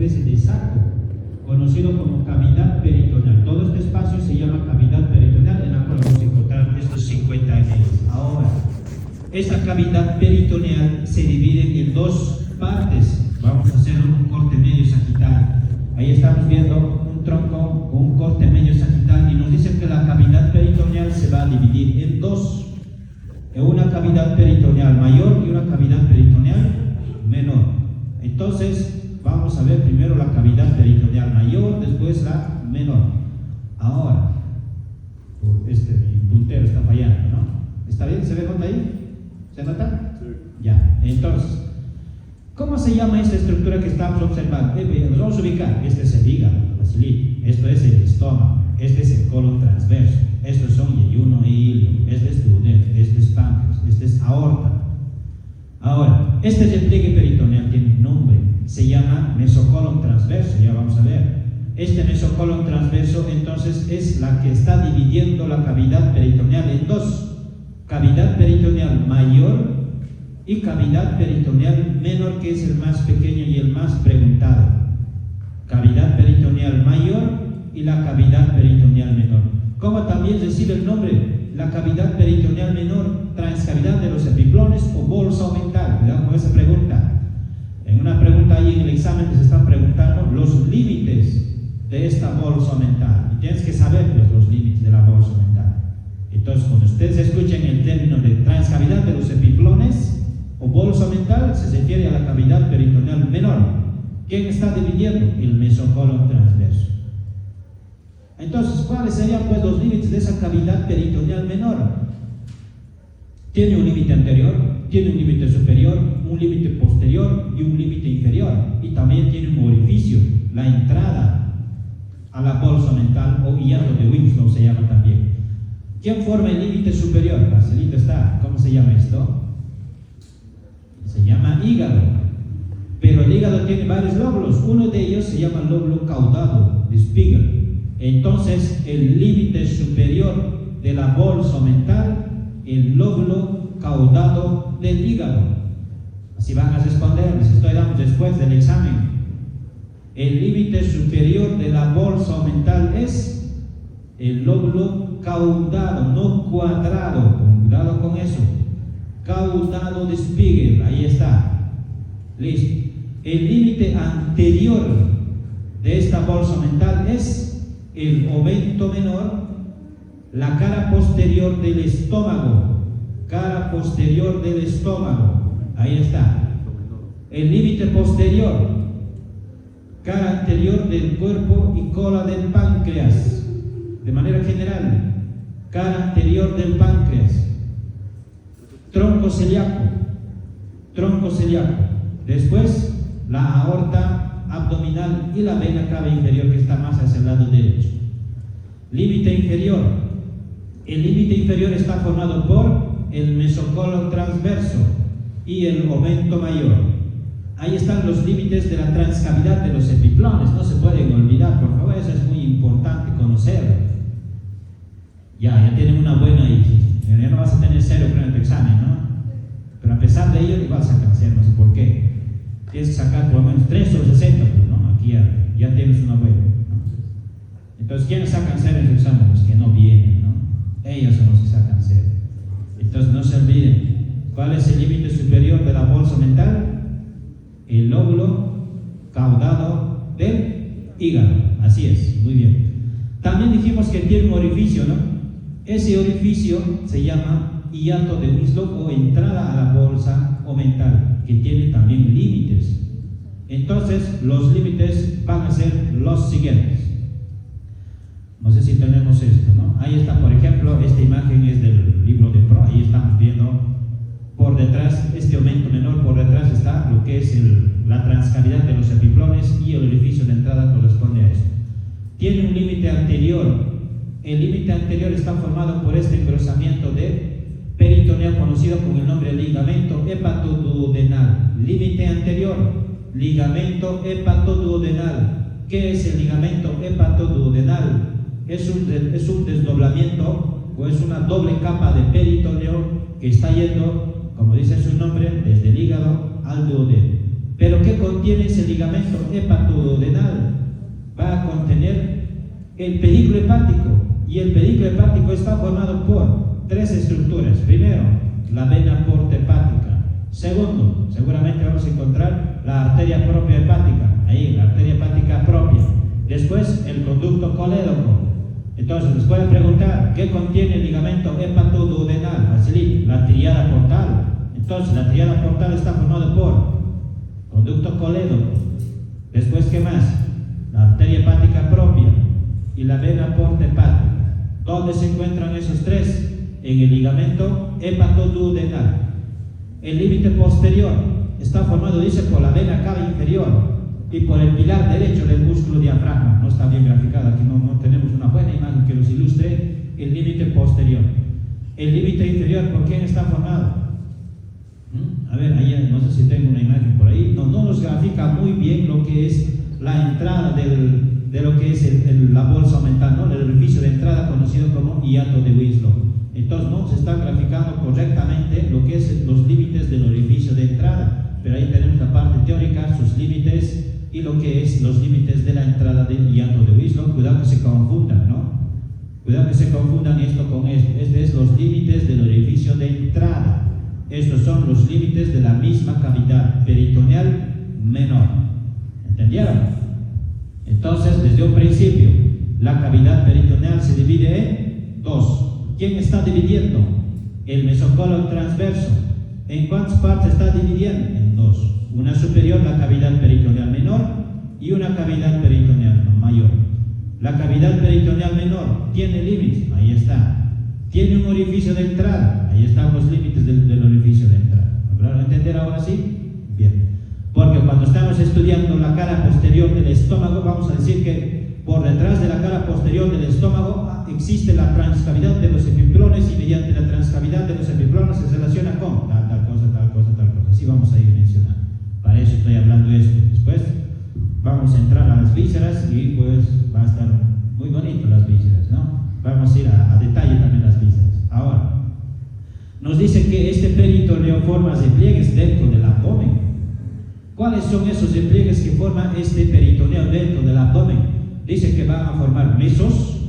especie de saco, conocido como cavidad peritoneal. Todo este espacio se llama cavidad peritoneal, en la cual vamos a encontrar estos 50 ml. Ahora, esta cavidad peritoneal se divide en dos partes. Vamos a hacer un corte medio sagital. Ahí estamos viendo un tronco con un corte medio sagital y nos dice que la cavidad peritoneal se va a dividir en dos. En una cavidad peritoneal mayor y una cavidad peritoneal menor. Entonces, vamos a ver primero la cavidad peritoneal mayor, después la menor. Ahora, mi puntero está fallando, ¿no? ¿Está bien? ¿Se ve nota ahí? ¿Se nota? Sí. Ya, entonces, ¿cómo se llama esta estructura que estamos observando? Nos vamos a ubicar. Este es el hígado, facilito. Esto es el estómago. Este es el colon transverso. Estos son yeyuno e ilio. Este es duodeno. Este es páncreas. Este es aorta. Ahora, este es el pliegue peritoneal. Tiene un nombre. Se llama mesocolon transverso. Ya vamos a ver. Este mesocolon transverso, entonces, es la que está dividiendo la cavidad peritoneal en dos. Cavidad peritoneal mayor y cavidad peritoneal menor, que es el más pequeño y el más preguntado. Cavidad peritoneal mayor y la cavidad peritoneal menor. ¿Cómo también recibe el nombre? La cavidad peritoneal menor, transcavidad de los epiplones o bolsa omental. Cuidado con esa pregunta. En una pregunta ahí en el examen te están preguntando los límites de esta bolsa omental. Y tienes que saber pues, los límites de la bolsa omental. Entonces, cuando ustedes escuchen el término de transcavidad de los epiplones o bolsa omental, se refiere a la cavidad peritoneal menor. ¿Quién está dividiendo? El mesocolon transverso. Entonces, ¿cuáles serían pues los límites de esa cavidad peritoneal menor? Tiene un límite anterior, tiene un límite superior, un límite posterior y un límite inferior. Y también tiene un orificio, la entrada a la bolsa omental o hiato de Winslow se llama también. ¿Quién forma el límite superior? Facilito está. ¿Cómo se llama esto? Se llama hígado. Pero el hígado tiene varios lóbulos. Uno de ellos se llama lóbulo caudado, de Spiegel. Entonces, el límite superior de la bolsa omental, el lóbulo caudado del hígado. Así van a responder, les estoy dando después del examen. El límite superior de la bolsa omental es el lóbulo caudado, no cuadrado. Cuidado con eso. Caudado de Spiegel, ahí está. Listo. El límite anterior de esta bolsa omental es el ovento menor, la cara posterior del estómago. Cara posterior del estómago. Ahí está. El límite posterior, cara anterior del cuerpo y cola del páncreas. De manera general, cara anterior del páncreas. Tronco celíaco. Tronco celíaco. Después, la aorta abdominal y la vena cava inferior, que está más hacia el lado derecho. Límite inferior. El límite inferior está formado por el mesocolon transverso y el ovento mayor. Ahí están los límites de la transcavidad de los epiplones. No se pueden olvidar, por favor, eso es muy importante conocerlo. Ya tienen una buena y ya no vas a tener 0 en tu examen, ¿no? Pero a pesar de ello, igual sacan 0, no sé por qué. Tienes que sacar por lo menos 3 sobre 60, pues, ¿no? Aquí ya tienes una buena, ¿no? Entonces, ¿quiénes sacan 0 en su examen? Los que no vienen, ¿no? Ellos son los que sacan 0. Entonces, no se olviden. ¿Cuál es el límite superior de la bolsa omental? El lóbulo caudado del hígado. Así es, muy bien. También dijimos que tiene un orificio, ¿no? Ese orificio se llama hiato de Winslow o entrada a la bolsa omental, que tiene también límites. Entonces, los límites van a ser los siguientes. No sé si tenemos esto, ¿no? Ahí está, por ejemplo, esta imagen es del libro de Pro. Ahí estamos viendo por detrás, este aumento menor, por detrás está lo que es la transcavidad de los epiplones y el orificio de entrada corresponde a esto. Tiene un límite anterior. El límite anterior está formado por este engrosamiento de peritoneal conocido con el nombre de ligamento hepatoduodenal. Límite anterior, ligamento hepatoduodenal. ¿Qué es el ligamento hepatoduodenal? Es un desdoblamiento o es una doble capa de peritoneo que está yendo, como dice su nombre, desde el hígado al duodeno. Pero ¿qué contiene ese ligamento hepatoduodenal? Va a contener el pedículo hepático, y el pedículo hepático está formado por tres estructuras. Primero, la vena porta hepática. Segundo, seguramente vamos a encontrar la arteria propia hepática, ahí, la arteria hepática propia. Después, el conducto colédoco. Entonces, les pueden preguntar, ¿qué contiene el ligamento hepatoduodenal? Facilito, la tríada portal. Entonces, la tríada portal está formada por conducto colédoco. Después, ¿qué más? La arteria hepática propia y la vena porta hepática. ¿Dónde se encuentran esos tres? En el ligamento hepatoduodenal. El límite posterior está formado, dice, por la vena cava inferior y por el pilar derecho del músculo diafragma. No está bien graficado, aquí no tenemos una buena imagen que nos ilustre el límite posterior. El límite inferior, ¿por quién está formado? A ver, ahí no sé si tengo una imagen por ahí. No nos grafica muy bien lo que es la entrada de lo que es la bolsa mental, ¿no? El orificio de entrada conocido como hiato de Winslow. Entonces no se está graficando correctamente lo que es los límites del orificio de entrada, pero ahí tenemos la parte teórica, sus límites y lo que es los límites de la entrada del hiato de Winslow. Cuidado que se confundan, ¿no? Cuidado que se confundan esto con esto. Este es los límites del orificio de entrada. Estos son los límites de la misma cavidad peritoneal menor. ¿Entendieron? Entonces, desde un principio, la cavidad peritoneal se divide en dos. ¿Quién está dividiendo? El mesocolon transverso. ¿En cuántas partes está dividiendo? En dos. Una superior, la cavidad peritoneal menor, y una cavidad peritoneal mayor. La cavidad peritoneal menor tiene límites, ahí está. Tiene un orificio de entrada, ahí están los límites del orificio de entrada. ¿Lograron entender ahora sí? Bien. Porque cuando estamos estudiando la cara posterior del estómago, vamos a decir que por detrás de la cara posterior del estómago existe la transcavidad de los epiplones, y mediante la transcavidad de los epiplones se relaciona con tal cosa. Así vamos a ir mencionando. Para eso estoy hablando de esto. Después vamos a entrar a las vísceras y pues va a estar muy bonito las vísceras, ¿no? Vamos a ir a detalle también las vísceras. Ahora, nos dice que este peritoneo forma repliegues dentro del abdomen. ¿Cuáles son esos repliegues que forman este peritoneo dentro del abdomen? Dice que van a formar mesos,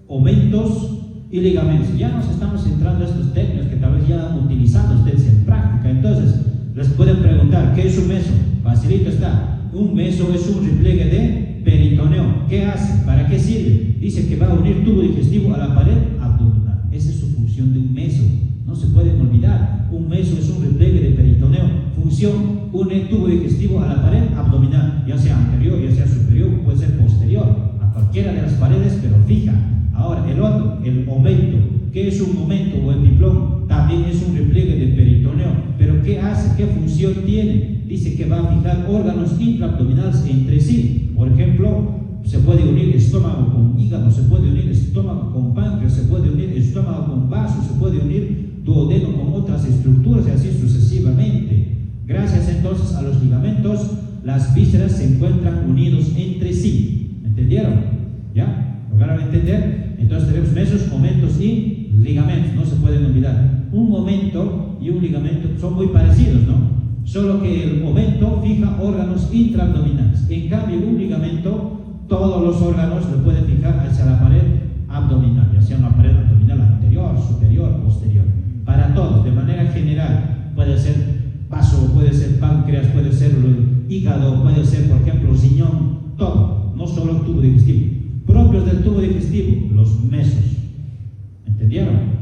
omentos y ligamentos. Ya nos estamos entrando a estos términos que tal vez ya han utilizado ustedes en práctica. Entonces, les pueden preguntar, ¿qué es un meso? Facilito está. Un meso es un repliegue de peritoneo. ¿Qué hace? ¿Para qué sirve? Dice que va a unir tubo digestivo a la pared abdominal. Esa es su función de un meso. No se pueden olvidar. Un meso es un repliegue de peritoneo. Función, une tubo digestivo a la pared abdominal, ya sea anterior, ya sea superior, puede ser posterior, a cualquiera de las paredes, pero fija. Ahora, el otro, el omento. ¿Qué es un omento o epiplón? También es un repliegue de peritoneo. ¿Pero qué hace? ¿Qué función tiene? Dice que va a fijar órganos intraabdominales entre sí. Por ejemplo, se puede unir estómago con hígado, se puede unir estómago con páncreas, se puede unir estómago con vaso, se puede unir duodeno con otras estructuras y así sucesivamente. Gracias entonces a los ligamentos, las vísceras se encuentran unidos entre sí. ¿Entendieron? ¿Ya? ¿Lograron entender? Entonces tenemos mesos, omentos y ligamentos, no se pueden olvidar. Un omento y un ligamento son muy parecidos, ¿no? Solo que el omento fija órganos intraabdominales. En cambio, un ligamento, todos los órganos lo puede fijar hacia la pared abdominal, ya sea una pared abdominal anterior, superior, posterior. Para todos, de manera general, puede ser vaso, puede ser páncreas, puede ser hígado, puede ser, por ejemplo, riñón, todo, no solo el tubo digestivo. Propios del tubo digestivo, los mesos. ¿Entendieron?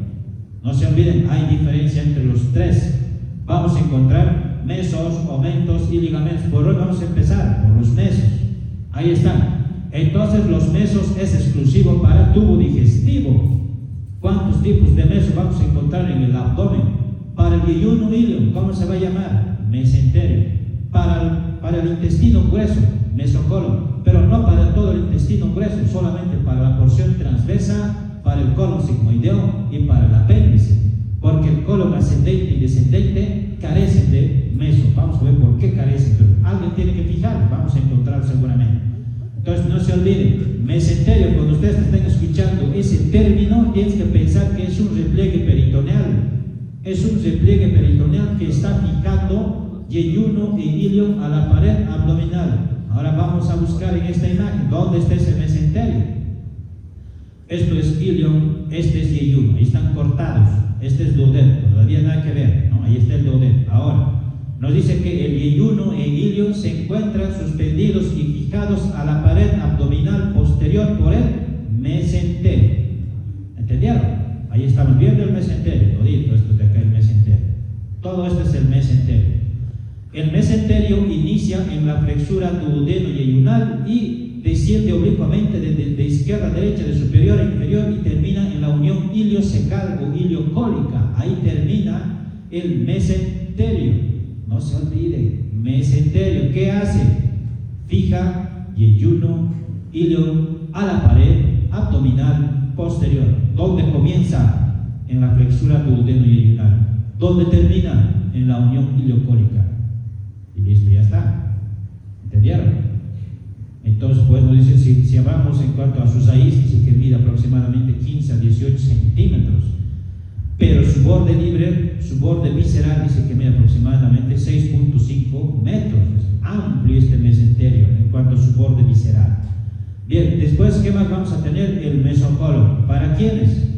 No se olviden, hay diferencia entre los tres. Vamos a encontrar mesos, omentos y ligamentos. Por hoy vamos a empezar por los mesos. Ahí están. Entonces los mesos es exclusivo para tubo digestivo. ¿Cuántos tipos de mesos vamos a encontrar en el abdomen? Para el yeyuno ilium, ¿cómo se va a llamar? Mesenterio. Para el intestino grueso, mesocolon. Pero no para todo el intestino grueso, solamente para la porción transversa, para el colon sigmoideo y para el apéndice. Porque el colon ascendente y descendente carecen de meso. Vamos a ver por qué carecen, pero alguien tiene que fijar, vamos a encontrar seguramente. Entonces no se olviden, mesenterio, cuando ustedes estén escuchando ese término, tienes que pensar que es un repliegue peritoneal. Es un repliegue peritoneal que está fijando yeyuno e ilion a la pared abdominal. Ahora vamos a buscar en esta imagen dónde está ese mesenterio. Esto es ilion, este es yeyuno, ahí están cortados. Este es duodeno, todavía nada que ver, ¿no? Ahí está el duodeno. Ahora, nos dice que el yeyuno e ilion se encuentran suspendidos y fijados a la pared abdominal posterior por el mesenterio. ¿Entendieron? Ahí estamos viendo el mesenterio, todito esto de acá, el mesenterio. Todo esto es el mesenterio. El mesenterio inicia en la flexura duodeno-yeyunal y desciende oblicuamente de izquierda a derecha, de superior a inferior, y termina en la unión iliocecal o iliocólica. Ahí termina el mesenterio. No se olvide, mesenterio. ¿Qué hace? Fija yeyuno, ilion a la pared abdominal posterior. ¿Dónde comienza? En la flexura duodeno-yeyunal. ¿Dónde termina? En la unión iliocólica. Y listo, ya está. ¿Entendieron? Entonces, pues nos dice, si hablamos en cuanto a sus raíces, dice que mide aproximadamente 15 a 18 centímetros. Pero su borde libre, su borde visceral, dice que mide aproximadamente 6.5 metros. Es amplio este mesenterio en cuanto a su borde visceral. Bien, después, ¿qué más vamos a tener? El mesocolon. ¿Para quiénes?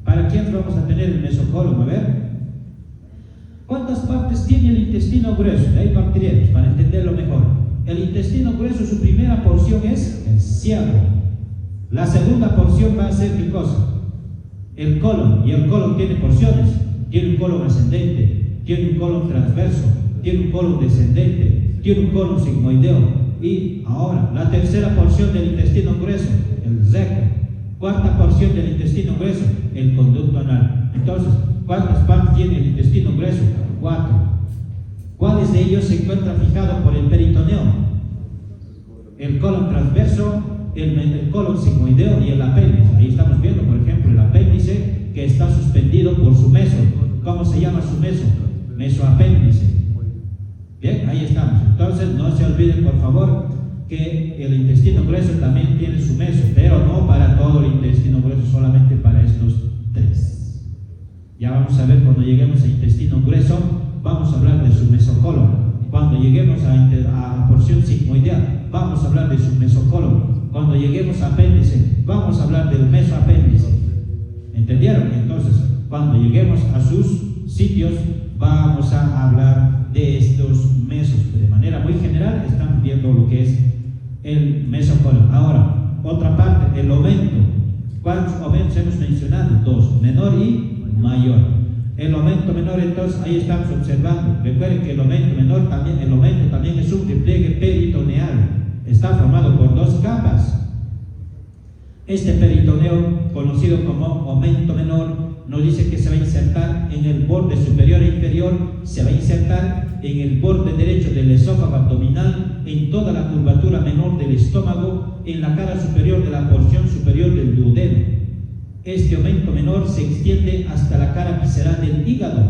¿Para quiénes vamos a tener el mesocolon? A ver. ¿Cuántas partes tiene el intestino grueso? De ahí partiremos para entenderlo mejor. El intestino grueso, su primera porción es el ciego. La segunda porción va a ser ¿qué cosa? El colon. Y el colon tiene porciones. Tiene un colon ascendente, tiene un colon transverso, tiene un colon descendente, tiene un colon sigmoideo. Y ahora, la tercera porción del intestino grueso, el recto. Cuarta porción del intestino grueso, el conducto anal. Entonces, ¿cuántas partes tiene el intestino grueso? 4. ¿Cuáles de ellos se encuentran fijados por el peritoneo? El colon transverso, el colon sigmoideo y el apéndice. Ahí estamos viendo, por ejemplo, el apéndice que está suspendido por su meso. ¿Cómo se llama su meso? Mesoapéndice. Bien, ahí estamos. Entonces, no se olviden, por favor, que el intestino grueso también tiene su meso, pero no para todo el intestino grueso, solamente para estos 3. Ya vamos a ver cuando lleguemos al intestino grueso, vamos a hablar de su mesocolon. Cuando lleguemos a la porción sigmoidea, vamos a hablar de su mesocolon. Cuando lleguemos a apéndice, vamos a hablar del mesoapéndice. ¿Entendieron? Entonces, cuando lleguemos a sus sitios, vamos a hablar de estos mesos. De manera muy general, están viendo lo que es el mesocolon. Ahora, otra parte, el omento. ¿Cuántos omentos hemos mencionado? 2, menor y mayor. El omento menor, entonces, ahí estamos observando. Recuerden que el omento menor también, el omento también es un repliegue peritoneal. Está formado por 2 capas. Este peritoneo, conocido como omento menor, nos dice que se va a insertar en el borde superior e inferior, se va a insertar en el borde derecho del esófago abdominal, en toda la curvatura menor del estómago, en la cara superior de la porción superior del duodeno. Este aumento menor se extiende hasta la cara visceral del hígado,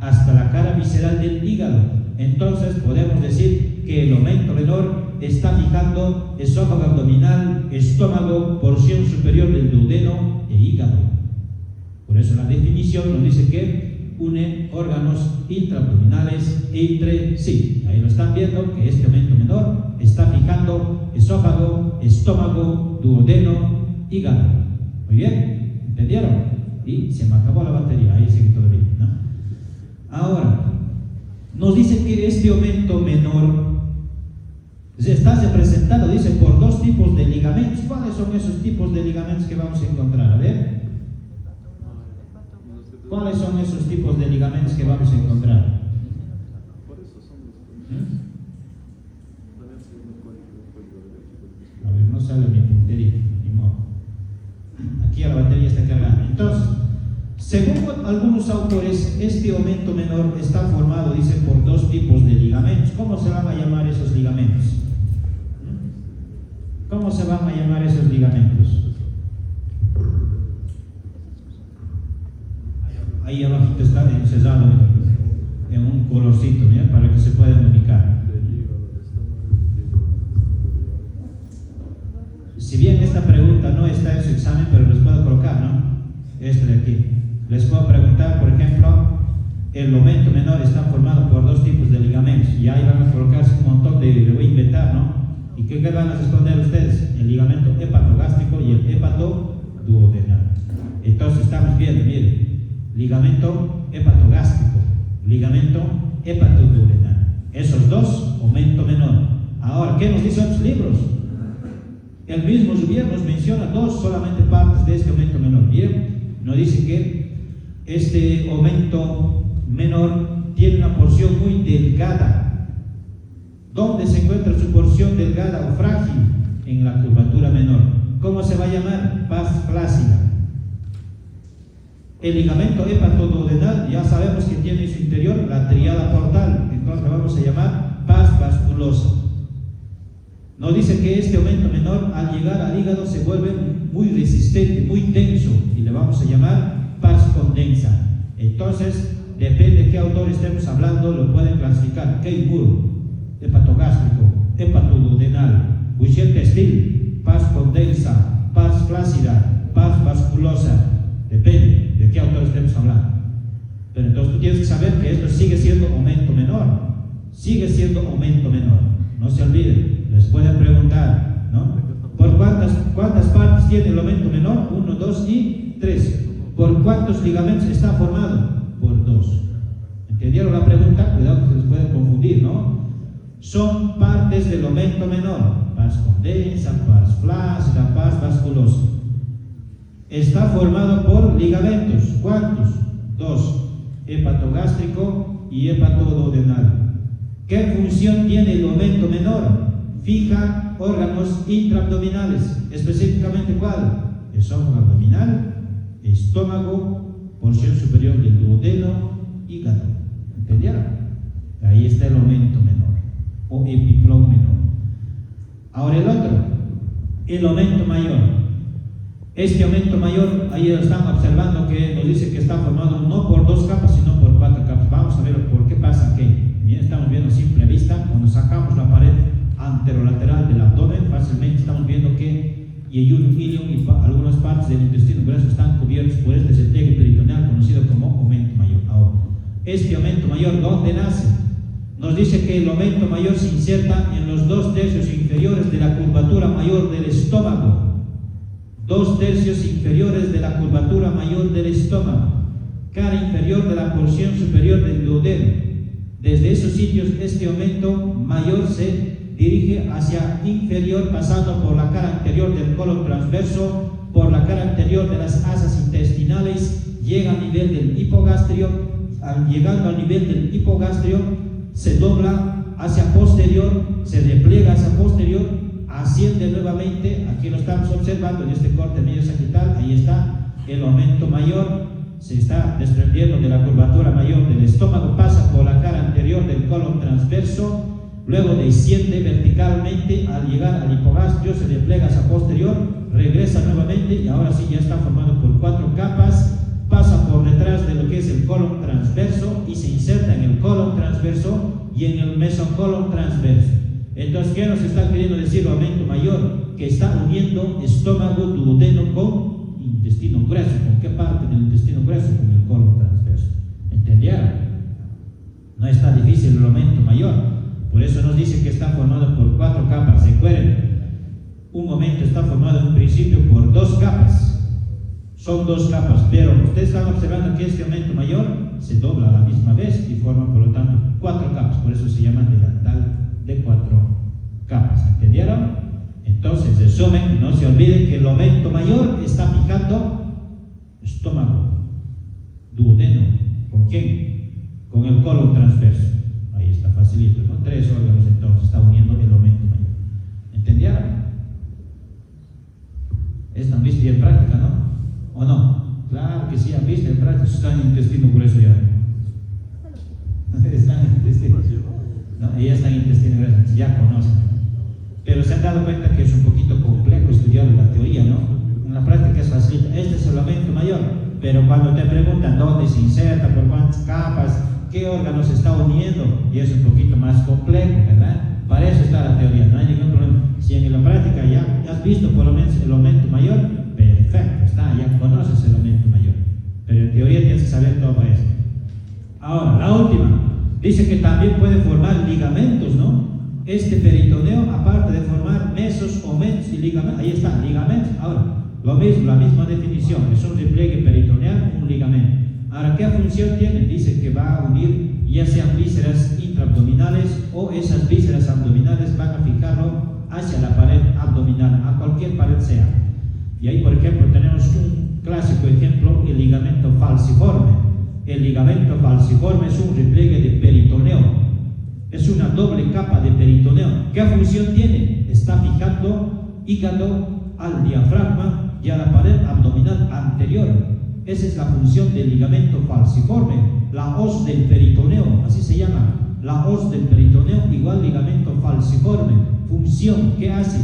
hasta la cara visceral del hígado. Entonces podemos decir que el aumento menor está fijando esófago abdominal, estómago, porción superior del duodeno e hígado. Por eso la definición nos dice que une órganos intraabdominales entre sí. Ahí lo están viendo, que este aumento menor está fijando esófago, estómago, duodeno, hígado. Muy bien, ¿entendieron? Y se me acabó la batería, ahí sigue todo bien, ¿no? Ahora, nos dice que este aumento menor está representado, dice, por 2 tipos de ligamentos. ¿Cuáles son esos tipos de ligamentos que vamos a encontrar? A ver. ¿Cuáles son esos tipos de ligamentos que vamos a encontrar? A ver, no sale mi puntería, ni modo. Aquí la batería está cargando. Entonces, según algunos autores, este aumento menor está formado, dice, por 2 tipos de ligamentos. ¿Cómo se van a llamar esos ligamentos? ¿Cómo se van a llamar esos ligamentos? Ahí abajito está encerrado en un colorcito, ¿ya? Para que se puedan ubicar. Si bien esta pregunta no está en su examen, pero les puedo colocar, ¿no? Esto de aquí. Les puedo preguntar, por ejemplo, el aumento menor está formado por dos tipos de ligamentos, y ahí van a colocarse un montón de, le voy a inventar, ¿no? ¿Y qué van a responder ustedes? El ligamento hepatogástrico y el hepatoduodenal. Entonces estamos viendo, miren, ligamento hepatogástrico, ligamento hepatoduodenal. Esos dos, aumento menor. Ahora, ¿qué nos dicen los libros? El mismo Zubier nos menciona dos solamente partes de este aumento menor. Miren, nos dice que este aumento menor tiene una porción muy delgada. ¿Dónde se encuentra su porción delgada o frágil? En la curvatura menor. ¿Cómo se va a llamar? Paz flácida. El ligamento hepatoduodenal ya sabemos que tiene en su interior la tríada portal, entonces la vamos a llamar paz vasculosa. Nos dice que este aumento menor al llegar al hígado se vuelve muy resistente, muy tenso, y le vamos a llamar paz condensa. Entonces, depende de qué autor estemos hablando, lo pueden clasificar. Keimur, hepatogástrico, hepatoduodenal, Buchier Testil, paz condensa, paz flácida, paz vasculosa. Depende de qué autor estemos hablando. Pero entonces tú tienes que saber que esto sigue siendo aumento menor. Sigue siendo aumento menor. No se olviden. Les pueden preguntar, ¿no? ¿Por cuántas partes tiene el aumento menor? 1, 2 y 3. ¿Por cuántos ligamentos está formado? Por 2. ¿Entendieron la pregunta? Cuidado que se les puede confundir, ¿no? Son partes del aumento menor. Paz condensa, paz flácida, paz vasculosa. Está formado por ligamentos. ¿Cuántos? 2. Hepatogástrico y hepatoduodenal. ¿Qué función tiene el aumento menor? Fija órganos intraabdominales. Específicamente, ¿cuál? Esófago abdominal, estómago, porción superior del duodeno, hígado. ¿Entendieron? Ahí está el aumento menor o epiplón menor. Ahora el otro, el aumento mayor. Este aumento mayor, ahí están observando que nos dice que está formado no por 2 capas, sino por 4 capas. Vamos a ver por qué pasa que, bien, estamos viendo a simple vista, cuando sacamos la pared anterolateral del abdomen, fácilmente estamos viendo que yeyun, ilium y algunas partes del intestino grueso están cubiertos por este despliegue peritoneal conocido como aumento mayor. Ahora, este aumento mayor, ¿dónde nace? Nos dice que el aumento mayor se inserta en los 2 tercios inferiores de la curvatura mayor del estómago. 2 tercios inferiores de la curvatura mayor del estómago, cara inferior de la porción superior del duodeno. Desde esos sitios este aumento mayor se dirige hacia inferior, pasando por la cara anterior del colon transverso, por la cara anterior de las asas intestinales, llega al nivel del hipogastrio. Llegando al nivel del hipogastrio se dobla hacia posterior, se repliega hacia posterior, asciende nuevamente. Aquí lo estamos observando en este corte medio sagital. Ahí está el aumento mayor, se está desprendiendo de la curvatura mayor del estómago, pasa por la cara anterior del colon transverso, luego desciende verticalmente. Al llegar al hipogastrio se replega hacia posterior, regresa nuevamente y ahora sí ya está formado por 4 capas. Pasa por detrás de lo que es el colon transverso y se inserta en el colon transverso y en el mesocolon transverso. Entonces, ¿qué nos está queriendo decir el aumento mayor? Que está uniendo estómago, duodeno con intestino grueso. ¿Con qué parte del intestino grueso? Con el colon transverso. ¿Entendieron? No está difícil el aumento mayor. Por eso nos dice que está formado por 4 capas. Recuerden, un aumento está formado en un principio por 2 capas. Son 2 capas, pero ustedes están observando que este aumento mayor se dobla a la misma vez y forma por lo tanto 4 capas. Por eso se llama delantal de 4 capas. ¿Entendieron? Entonces, resumen, no se olviden que el aumento mayor está fijando estómago, duodeno. ¿Con quién? Con el colon transverso. Ahí está facilito, ¿no? 3 órganos entonces está uniendo el aumento mayor. ¿Entendieron? ¿Están visto ya en práctica, no? ¿O no? Claro que sí, han visto en práctica. Están en intestino grueso ya. Están en intestino. No, ya están en intestino grueso, ya conocen. Pero se han dado cuenta que es un poquito complejo estudiar la teoría, ¿no? En la práctica es fácil. Este es el aumento mayor. Pero cuando te preguntan dónde se inserta, por cuántas capas, qué órganos se está uniendo, y es un poquito más complejo, ¿verdad? Para eso está la teoría, no hay ningún problema. Si en la práctica ya has visto por lo menos el aumento mayor, perfecto, está, ya conoces el aumento mayor. Pero en teoría tienes que saber todo esto. Ahora, la última. Dice que también puede formar ligamentos, ¿no? Este peritoneo, aparte de formar mesos, omentos y ligamentos, ahí está, ligamentos. Ahora, lo mismo, la misma definición, es un repliegue peritoneal, un ligamento. Ahora, ¿qué función tiene? Dice que va a unir ya sean vísceras intraabdominales o esas vísceras abdominales van a fijarlo hacia la pared abdominal, a cualquier pared sea. Y ahí, por ejemplo, tenemos un clásico ejemplo, el ligamento falciforme. El ligamento falciforme es un repliegue de peritoneo, es una doble capa de peritoneo. ¿Qué función tiene? Está fijando hígado al diafragma y a la pared abdominal anterior. Esa es la función del ligamento falciforme, la hoz del peritoneo, así se llama, la hoz del peritoneo igual ligamento falciforme. Función, ¿qué hace?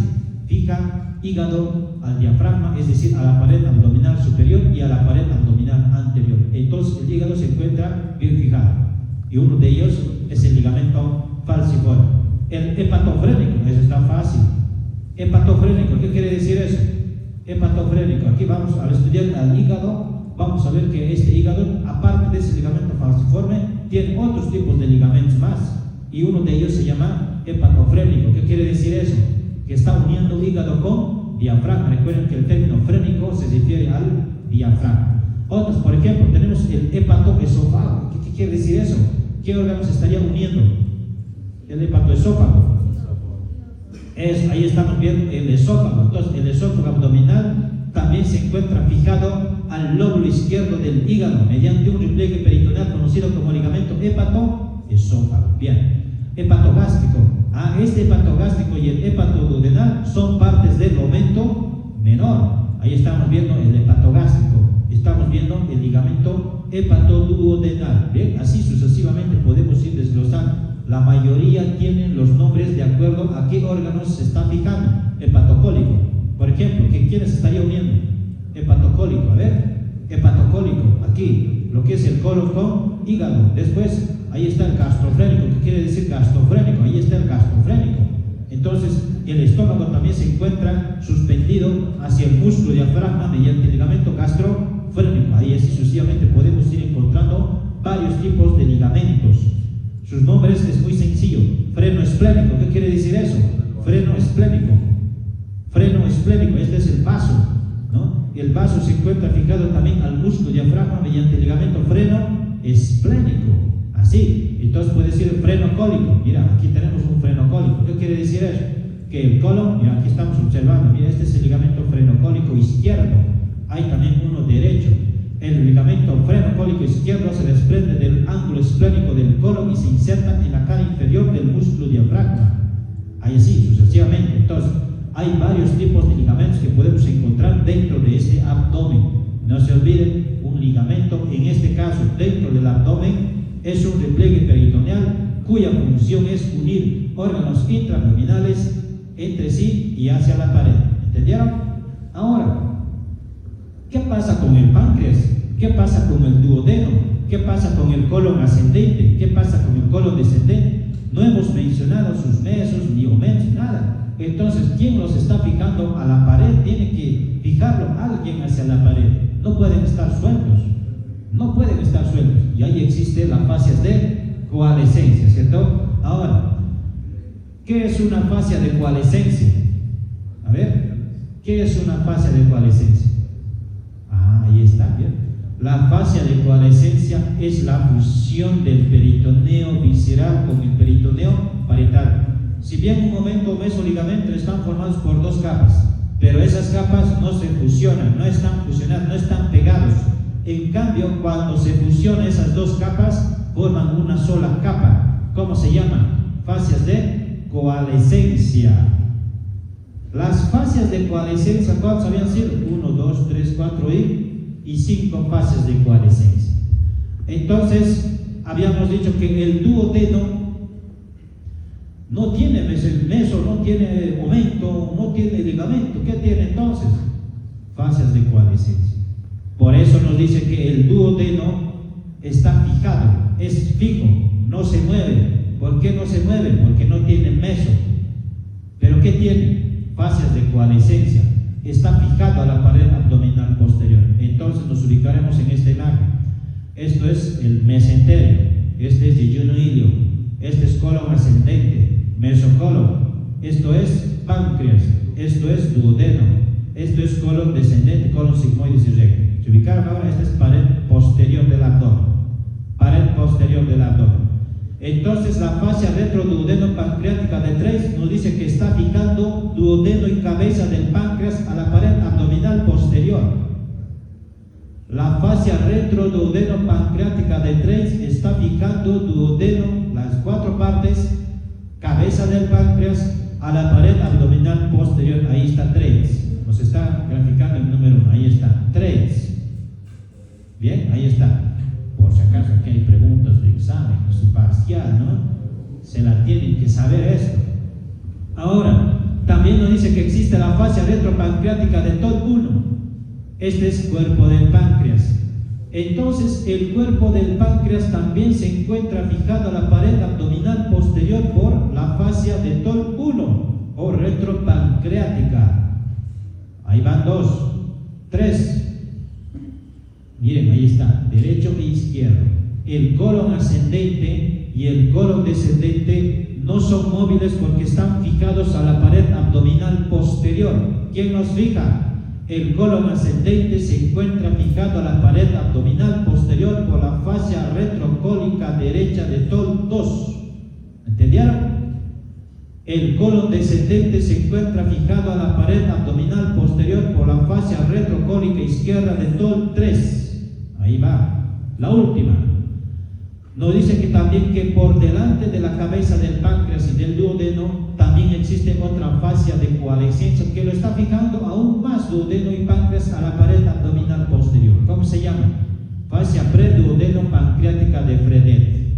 Fija hígado al diafragma, es decir, a la pared abdominal superior y a la pared abdominal anterior. Entonces el hígado se encuentra bien fijado y uno de ellos es el ligamento falciforme. El hepatofrénico, eso está fácil. Hepatofrénico, ¿qué quiere decir eso? Hepatofrénico, aquí vamos a estudiar al hígado, vamos a ver que este hígado, aparte de ese ligamento falciforme, tiene otros tipos de ligamentos más y uno de ellos se llama hepatofrénico. ¿Qué quiere decir eso? Que está uniendo hígado con diafragma. Recuerden que el término frénico se refiere al diafragma. Otros, por ejemplo, tenemos el hepatoesófago. ¿Qué quiere decir eso? ¿Qué órganos estaría uniendo? El hepatoesófago. Ahí estamos viendo el esófago. Entonces, el esófago abdominal también se encuentra fijado al lóbulo izquierdo del hígado mediante un repliegue peritoneal conocido como ligamento hepatoesófago. Bien. Hepatogástrico. Este hepatogástrico y el hepatoduodenal son partes del momento menor. Ahí estamos viendo el hepatogástrico, estamos viendo el ligamento hepatoduodenal. Bien, así sucesivamente podemos ir desglosando. La mayoría tienen los nombres de acuerdo a qué órganos se están fijando. Hepatocólico, por ejemplo, ¿quiénes estaría uniendo? Hepatocólico, a ver, hepatocólico, aquí, lo que es el colon con hígado. Después, ahí está el gastrofrénico. ¿Qué quiere decir gastrofrénico? Ahí está el gastrofrénico. Entonces, el estómago también se encuentra suspendido hacia el músculo diafragma mediante el ligamento gastrofrénico. Ahí así sucesivamente podemos ir encontrando varios tipos de ligamentos. Sus nombres es muy sencillo. Freno esplénico. ¿Qué quiere decir eso? Freno esplénico. Freno esplénico. Este es el vaso, ¿no? El vaso se encuentra fijado también al músculo diafragma mediante el ligamento freno esplénico. Así, entonces puede decir freno cólico. Mira, aquí tenemos un freno cólico. ¿Qué quiere decir eso? Que el colon, mira, aquí estamos observando, mira, este es el ligamento frenocólico izquierdo. Hay también uno derecho. El ligamento frenocólico izquierdo se desprende del ángulo esplénico del colon y se inserta en la cara inferior del músculo diafragma. Ahí así, sucesivamente. Entonces, hay varios tipos de ligamentos que podemos encontrar dentro de este abdomen. No se olviden, un ligamento, en este caso, dentro del abdomen, es un repliegue peritoneal cuya función es unir órganos intraabdominales entre sí y hacia la pared. ¿Entendieron? Ahora, ¿qué pasa con el páncreas? ¿Qué pasa con el duodeno? ¿Qué pasa con el colon ascendente? ¿Qué pasa con el colon descendente? No hemos mencionado sus mesos, ni omentos, nada. Entonces, ¿quién los está fijando a la pared? Tiene que fijarlo alguien hacia la pared. No pueden estar sueltos. No pueden estar sueltos. Y ahí existe las fascias de coalescencia, ¿cierto? Ahora, ¿qué es una fascia de coalescencia? A ver, ¿qué es una fascia de coalescencia? Ahí está, bien. La fascia de coalescencia es la fusión del peritoneo visceral con el peritoneo parietal. Si bien un momento mesoligamento están formados por dos capas, pero esas capas no se fusionan, no están fusionadas, no están pegados. En cambio, cuando se fusionan esas dos capas, forman una sola capa. ¿Cómo se llama? Fascias de coalescencia. Las fascias de coalescencia, ¿cuántas habían sido? 1, 2, 3, 4 y 5 fascias de coalescencia. Entonces, habíamos dicho que el duodeno no tiene meso, no tiene momento, no tiene ligamento. ¿Qué tiene entonces? Fascias de coalescencia. Por eso nos dice que el duodeno está fijado, es fijo, no se mueve. ¿Por qué no se mueve? Porque no tiene meso. ¿Pero qué tiene? Fascias de coalescencia. Está fijado a la pared abdominal posterior. Entonces nos ubicaremos en esta imagen. Esto es el mesenterio. este es yeyuno-ilio, este es colon ascendente, mesocolon, esto es páncreas, esto es duodeno, esto es colon descendente, colon sigmoides y recto. ¿Se ubicaron ahora? Esta es pared posterior del abdomen, pared posterior del abdomen. Entonces la fascia retroduodeno-pancreática de Treitz nos dice que está fijando duodeno y cabeza del páncreas a la pared abdominal posterior. La fascia retroduodeno-pancreática de Treitz está fijando duodeno, las cuatro partes, cabeza del páncreas a la pared abdominal posterior. Ahí está Treitz. Nos está graficando el número 1. Ahí está Treitz. Bien, ahí está. Por si acaso aquí hay preguntas de examen, de su parcial, ¿no? Se la tienen que saber esto. Ahora, también nos dice que existe la fascia retropancreática de TOL1. Este es cuerpo del páncreas. Entonces, el cuerpo del páncreas también se encuentra fijado a la pared abdominal posterior por la fascia de TOL1 o retropancreática. Ahí van 2, 3. Miren, ahí está, derecho e izquierdo. El colon ascendente y el colon descendente no son móviles porque están fijados a la pared abdominal posterior. ¿Quién los fija? El colon ascendente se encuentra fijado a la pared abdominal posterior por la fascia retrocólica derecha de TOL2. ¿Entendieron? El colon descendente se encuentra fijado a la pared abdominal posterior por la fascia retrocólica izquierda de TOL3. Ahí va. La última. Nos dice que también que por delante de la cabeza del páncreas y del duodeno también existe otra fascia de coalescencia que lo está fijando aún más duodeno y páncreas a la pared abdominal posterior. ¿Cómo se llama? Fascia preduodeno-pancreática de Fredet.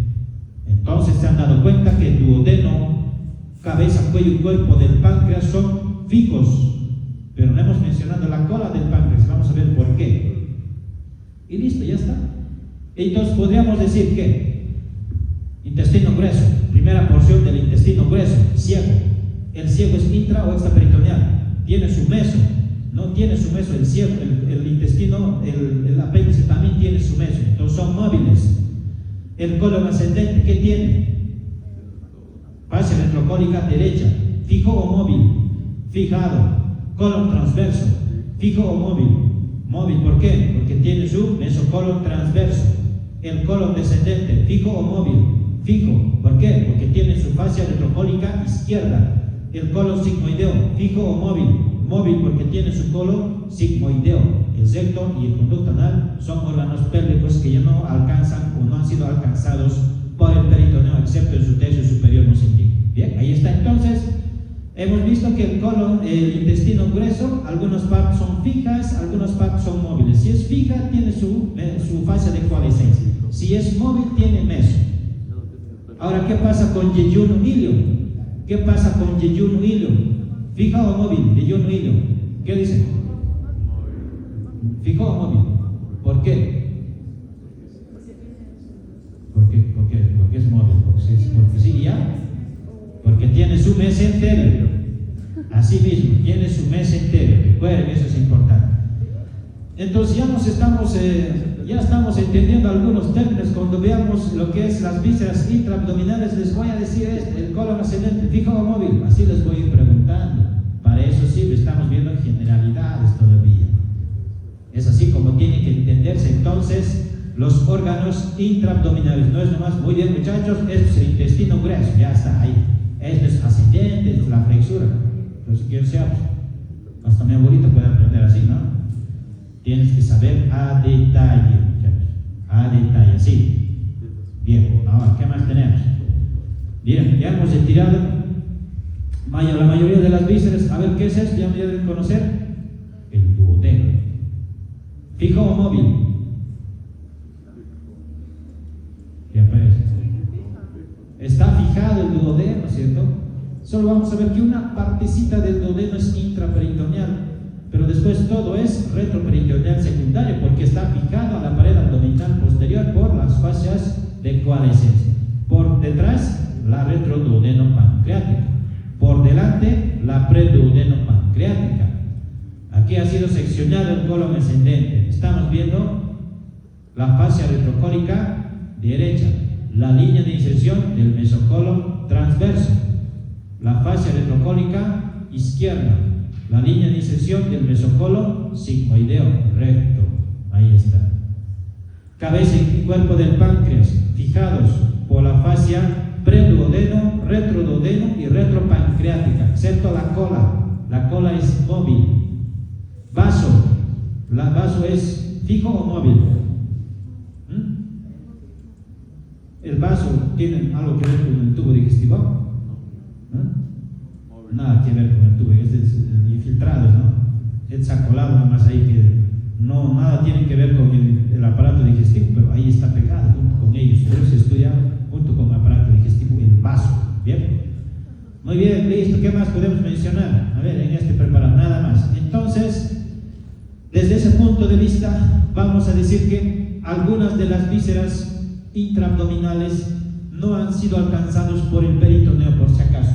Entonces se han dado cuenta que duodeno, cabeza, cuello y cuerpo del páncreas son fijos, pero no hemos mencionado la cola del páncreas. Vamos a ver por qué. Y listo, ya está. Entonces podríamos decir que intestino grueso, primera porción del intestino grueso, ciego. El ciego es intra o extraperitoneal. Tiene su meso, no tiene su meso el ciego, el intestino, el apéndice también tiene su meso. Entonces son móviles. El colon ascendente, ¿qué tiene? Fascia retrocólica derecha, fijo o móvil, fijado. Colon transverso, fijo o móvil. Móvil, ¿por qué? Porque tiene su mesocolon transverso. El colon descendente, fijo o móvil, fijo. ¿Por qué? Porque tiene su fascia retrocólica izquierda. El colon sigmoideo, fijo o móvil, móvil porque tiene su colon sigmoideo. El recto y el conducto anal son órganos pélvicos que ya no alcanzan o no han sido alcanzados por el peritoneo, excepto en su tercio superior no se indica. Bien, ahí está. Entonces, hemos visto que el colon, el intestino grueso, algunas partes son fijas, algunas partes son móviles. Si es fija, tiene su fascia de coalescencia. Si es móvil, tiene meso. Ahora, ¿qué pasa con yeyuno-ilio? ¿Qué pasa con yeyuno-ilio? ¿Fija o móvil? Yeyuno-ilio. ¿Qué dicen? ¿Fija o móvil? ¿Por qué? Porque es móvil. Porque sí, ya. Porque tiene su mesenterio. Así mismo, tiene su mesenterio. Recuerden, eso es importante. Entonces ya estamos entendiendo algunos términos. Cuando veamos lo que es las vísceras intraabdominales, les voy a decir esto: el colon ascendente, fijo o móvil. Así les voy a ir preguntando. Para eso sí, estamos viendo generalidades todavía. Es así como tienen que entenderse entonces los órganos intraabdominales. No es nomás, muy bien muchachos, esto es el intestino grueso, ya está ahí. Esto es ascendente, esto es la flexura. Pero si quieres seamos, hasta mi abuelita puede aprender así, ¿no? Tienes que saber a detalle, muchachos. A detalle, sí. Bien, ahora, ¿qué más tenemos? Bien, ya hemos retirado la mayoría de las vísceras. A ver, ¿qué es esto? Ya me deben conocer. El duodeno. ¿Fijo o móvil? ¿Qué aparece? Está fijado el duodeno, ¿cierto? Solo vamos a ver que una partecita del duodeno es intraperitoneal, pero después todo es retroperitoneal secundario porque está fijado a la pared abdominal posterior por las fascias de coalescencia. Por detrás, la retroduodeno-pancreática. Por delante, la preduodeno-pancreática. Aquí ha sido seccionado el colon ascendente. Estamos viendo la fascia retrocólica derecha. la línea de inserción del mesocolon transverso, la fascia retrocólica izquierda, la línea de inserción del mesocolon sigmoideo recto, ahí está. Cabeza y cuerpo del páncreas fijados por la fascia preduodeno, retroduodeno y retropancreática, excepto la cola es móvil. Vaso, ¿la vaso es fijo o móvil? ¿El vaso tiene algo que ver con el tubo digestivo? Nada que ver con el tubo, es infiltrados, ¿no? Es acolado nomás ahí que no, nada tiene que ver con el aparato digestivo, pero ahí está pegado junto con ellos. Por eso se estudia junto con el aparato digestivo el vaso, ¿bien? Muy bien, listo. ¿Qué más podemos mencionar? A ver, en este preparado, nada más. Entonces, desde ese punto de vista, vamos a decir que algunas de las vísceras intraabdominales no han sido alcanzados por el peritoneo, por si acaso.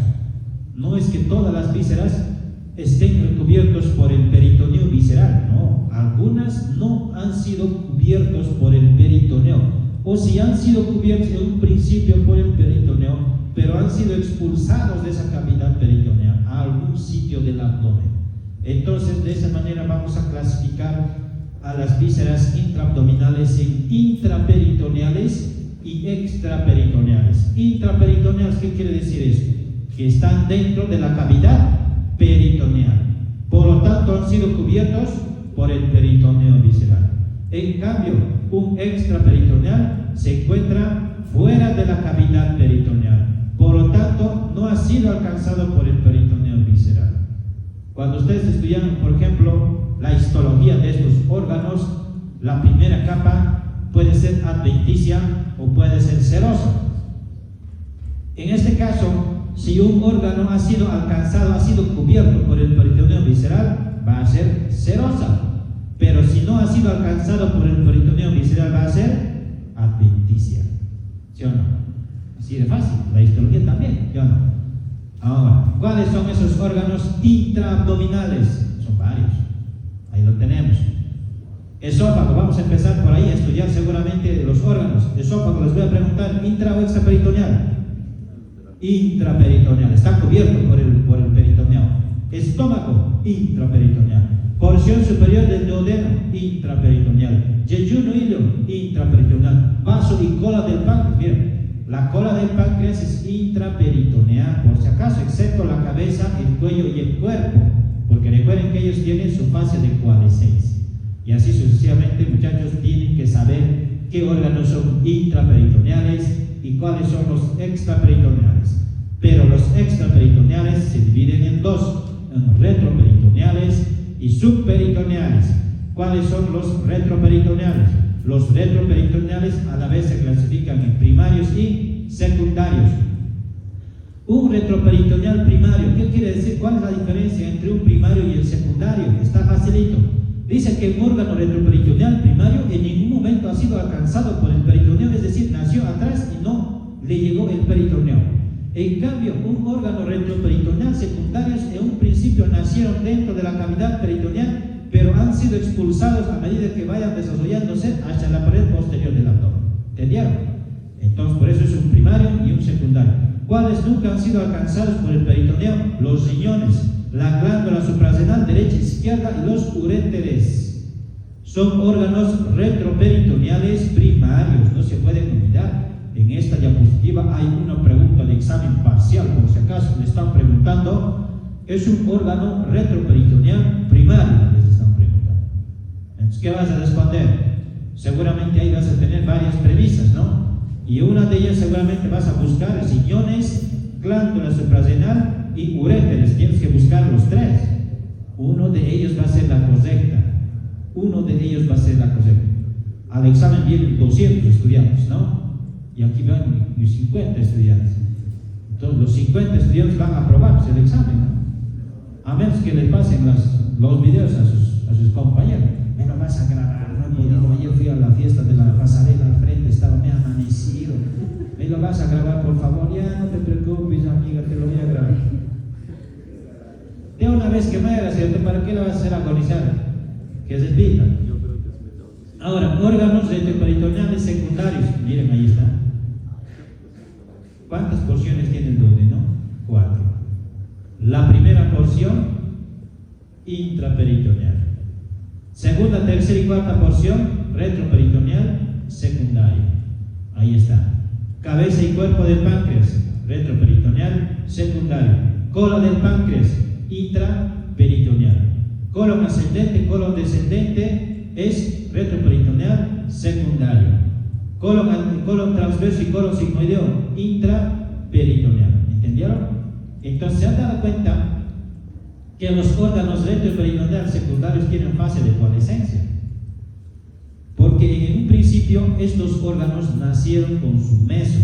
No es que todas las vísceras estén recubiertos por el peritoneo visceral, no. Algunas no han sido cubiertos por el peritoneo, o si han sido cubiertos en un principio por el peritoneo, pero han sido expulsados de esa cavidad peritoneal a algún sitio del abdomen. Entonces, de esa manera vamos a clasificar a las vísceras intraabdominales en intraperitoneales y extraperitoneales. Intraperitoneales, ¿qué quiere decir esto? Que están dentro de la cavidad peritoneal, por lo tanto han sido cubiertos por el peritoneo visceral. En cambio, un extraperitoneal se encuentra fuera de la cavidad peritoneal, por lo tanto no ha sido alcanzado por el peritoneo visceral. Cuando ustedes estudian, por ejemplo, la histología de estos órganos, la primera capa puede ser adventicia o puede ser serosa. En este caso, si un órgano ha sido alcanzado, ha sido cubierto por el peritoneo visceral, va a ser serosa. Pero si no ha sido alcanzado por el peritoneo visceral, va a ser adventicia. ¿Sí o no? Así de fácil. La histología también, ¿sí o no? Ahora, ¿cuáles son esos órganos intraabdominales? Son varios. Ahí lo tenemos. Esófago, vamos a empezar por ahí a estudiar seguramente los órganos. Esófago, les voy a preguntar, ¿intra o extraperitoneal? Intraperitoneal, está cubierto por el peritoneo. Estómago, intraperitoneal. Porción superior del duodeno, intraperitoneal. Yeyuno hilo, intraperitoneal. Vaso y cola del páncreas, miren, la cola del páncreas es intraperitoneal, por si acaso, excepto la cabeza, el cuello y el cuerpo, porque recuerden que ellos tienen su fase de coalescencia. Y así sucesivamente, muchachos, tienen que saber qué órganos son intraperitoneales y cuáles son los extraperitoneales. Pero los extraperitoneales se dividen en dos, en retroperitoneales y subperitoneales. ¿Cuáles son los retroperitoneales? Los retroperitoneales a la vez se clasifican en primarios y secundarios. Un retroperitoneal primario, ¿qué quiere decir? ¿Cuál es la diferencia entre un primario y el secundario? Está facilito. Dice que un órgano retroperitoneal primario en ningún momento ha sido alcanzado por el peritoneo, es decir, nació atrás y no le llegó el peritoneo. En cambio, un órgano retroperitoneal secundario en un principio nacieron dentro de la cavidad peritoneal, pero han sido expulsados a medida que vayan desarrollándose hacia la pared posterior del abdomen. ¿Entendieron? Entonces, por eso es un primario y un secundario. ¿Cuáles nunca han sido alcanzados por el peritoneo? Los riñones, la glándula suprarrenal derecha e izquierda y los uréteres. Son órganos retroperitoneales primarios, no se pueden olvidar. En esta diapositiva hay una pregunta de examen parcial, por si acaso le están preguntando, ¿es un órgano retroperitoneal primario? Les están preguntando. Entonces, ¿qué vas a responder? Seguramente ahí vas a tener varias premisas, ¿no? Y una de ellas seguramente vas a buscar riñones, glándula suprarrenal y uréteres. Tienes que buscar los tres. Uno de ellos va a ser la correcta. Uno de ellos va a ser la correcta. Al examen vienen 200 estudiantes, ¿no? Y aquí van 50 estudiantes. Entonces los 50 estudiantes van a aprobar el examen, ¿no? A menos que les pasen los videos a sus compañeros. Me lo vas a grabar, no he podido. Ayer fui a la fiesta de la pasarela al frente, me amanecido. Me lo vas a grabar, por favor. Ya no te preocupes, amiga, te lo voy a grabar. De una vez que me hagas, ¿para qué lo vas a hacer agonizar? Que se repita. Ahora, órganos retroperitoneales secundarios. Miren, ahí está. ¿Cuántas porciones tiene el duodeno? 4. La primera porción, intraperitoneal. Segunda, tercera y cuarta porción, retroperitoneal secundario. Ahí está. Cabeza y cuerpo del páncreas, retroperitoneal secundario. Cola del páncreas, intraperitoneal. Colon ascendente, colon descendente es retroperitoneal secundario. Colon transverso y colon sigmoideo, intraperitoneal. ¿Entendieron? Entonces se han dado cuenta que los órganos retroperitoneal secundarios tienen fase de coalescencia, porque en un principio estos órganos nacieron con su meso,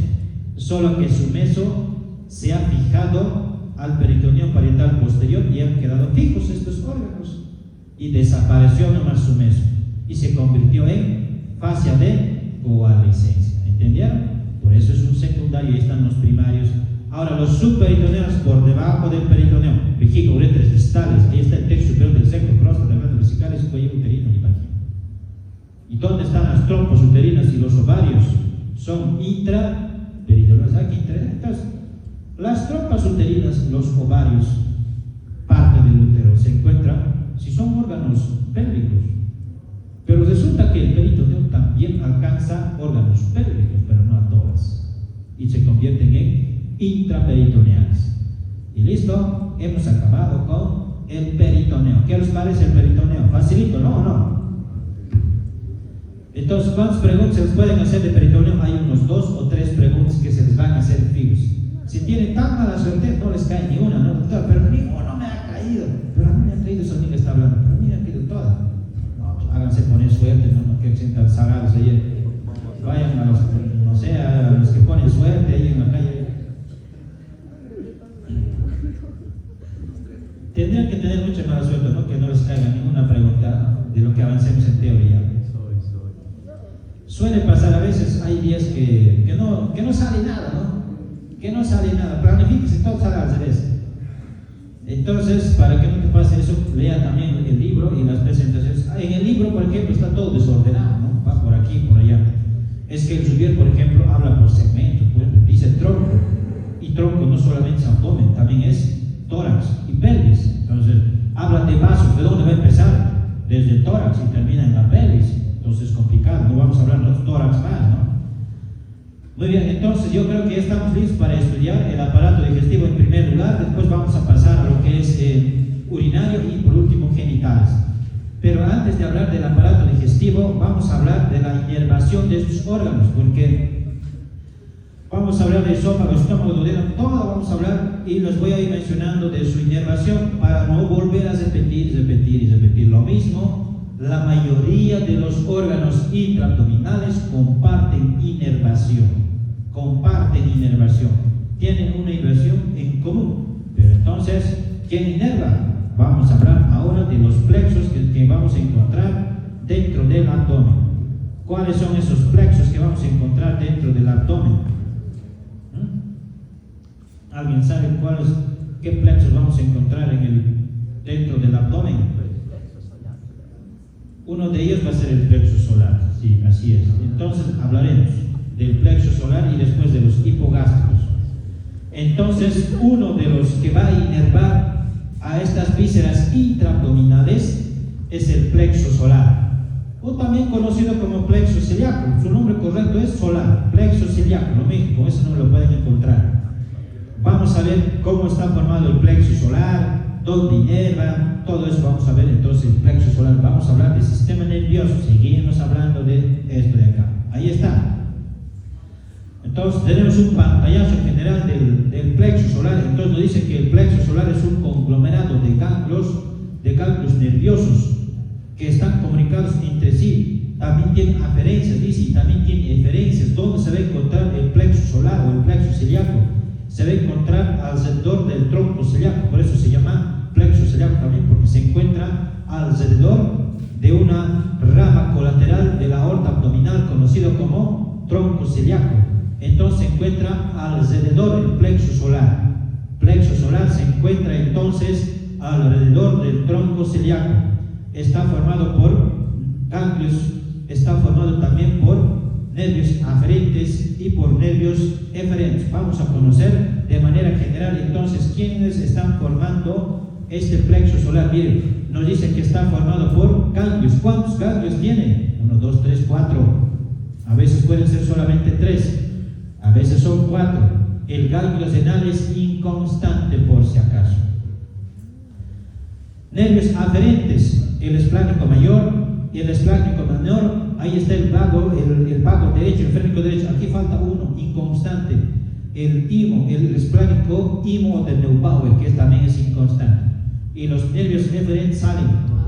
solo que su meso se ha fijado al peritoneo parietal posterior y han quedado fijos estos órganos y desapareció nomás su meso y se convirtió en fascia de coalescencia. ¿Entendieron? Por eso es un secundario y están los primarios. Ahora los subperitoneos por debajo del peritoneo, vejiga, uretres distales, ahí está el texto superior del sexo, próstata, glándulas vesicales, cuello uterino y vagina. ¿Y dónde están las trompas uterinas y los ovarios? Son intraperitoneales. Aquí entonces, las trompas uterinas, los ovarios, parte del útero, se encuentran, si son órganos pélvicos, pero resulta que el peritoneo también alcanza órganos pélvicos, pero no a todas, y se convierten en intraperitoneales. Y listo, hemos acabado con el peritoneo. ¿Qué les parece el peritoneo? ¿Facilito? ¿No o no? Entonces, ¿cuántas preguntas se les pueden hacer de peritoneo? Hay unos 2 o 3 preguntas que se les van a hacer fijos. Si tienen tan mala suerte, no les cae ni una, ¿no, doctor? Pero ni uno me ha caído. Pero a mí me ha caído, eso ni que está hablando. Pero a mí me ha caído todas. No, pues háganse poner suerte, no que se sientan sagrados ahí. Vayan a los, no sé, a los que ponen suerte ahí en la calle. Tendrían que tener mucha mala suerte, ¿no? Que no les caiga ninguna pregunta de lo que avancemos en teoría. Suele pasar a veces, hay días que no sale nada, ¿no? Que no sale nada. Planifíquese, todo sale al revés. Entonces, para que no te pase eso, lea también el libro y las presentaciones. En el libro, por ejemplo, está todo desordenado, ¿no? Va por aquí, por allá. Es que el Juvier, por ejemplo, habla por segmentos, por ejemplo, dice tronco. Y tronco no solamente es abdomen, también es tórax y pelvis. Entonces, habla de vasos, ¿de dónde va a empezar? Desde el tórax y termina en la pelvis. Entonces es complicado, no vamos a hablar de los tórax más, ¿no? Muy bien, entonces yo creo que ya estamos listos para estudiar el aparato digestivo en primer lugar. Después vamos a pasar a lo que es urinario y por último genitales. Pero antes de hablar del aparato digestivo, vamos a hablar de la inervación de estos órganos, porque vamos a hablar de esófago, estómago, duodeno, todo vamos a hablar y los voy a ir mencionando de su inervación para no volver a repetir lo mismo. La mayoría de los órganos intraabdominales comparten inervación, tienen una inervación en común. Pero entonces, ¿quién inerva? Vamos a hablar ahora de los plexos que vamos a encontrar dentro del abdomen. ¿Cuáles son esos plexos que vamos a encontrar dentro del abdomen? ¿Alguien sabe qué plexos vamos a encontrar dentro del abdomen? Uno de ellos va a ser el plexo solar, sí, así es. Entonces hablaremos del plexo solar y después de los hipogástricos. Entonces, uno de los que va a inervar a estas vísceras intraabdominales es el plexo solar, o también conocido como plexo celíaco. Su nombre correcto es solar, plexo celíaco, lo mismo, eso no lo pueden encontrar. Vamos a ver cómo está formado el plexo solar, dónde inerva, todo eso vamos a ver. Entonces el plexo solar, vamos a hablar del sistema nervioso, seguimos hablando de esto de acá, ahí está. Entonces tenemos un pantallazo general del plexo solar. Entonces nos dice que el plexo solar es un conglomerado de ganglios nerviosos que están comunicados entre sí. También tienen aferencias, dice, y también tiene eferencias. ¿Dónde se va a encontrar el plexo solar o el plexo celíaco? Se va a encontrar alrededor del tronco celíaco, por eso se llama plexo celíaco también, porque se encuentra alrededor de una rama colateral de la aorta abdominal conocido como tronco celíaco. Entonces se encuentra alrededor del plexo solar. Plexo solar se encuentra entonces alrededor del tronco celíaco. Está formado por ganglios, está formado también por nervios aferentes y por nervios eferentes. Vamos a conocer de manera general entonces quiénes están formando este plexo solar. Miren, nos dice que está formado por ganglios. ¿Cuántos ganglios tiene? 1, 2, 3, 4. A veces pueden ser solamente 3, a veces son 4. El ganglio senal es inconstante por si acaso. Nervios aferentes, el esplánico mayor y el esplánico menor. Ahí está el vago derecho, el frénico derecho. Aquí falta uno, inconstante. El imo, el esplánico imo de Neubauer, que también es inconstante. Y los nervios eferentes salen.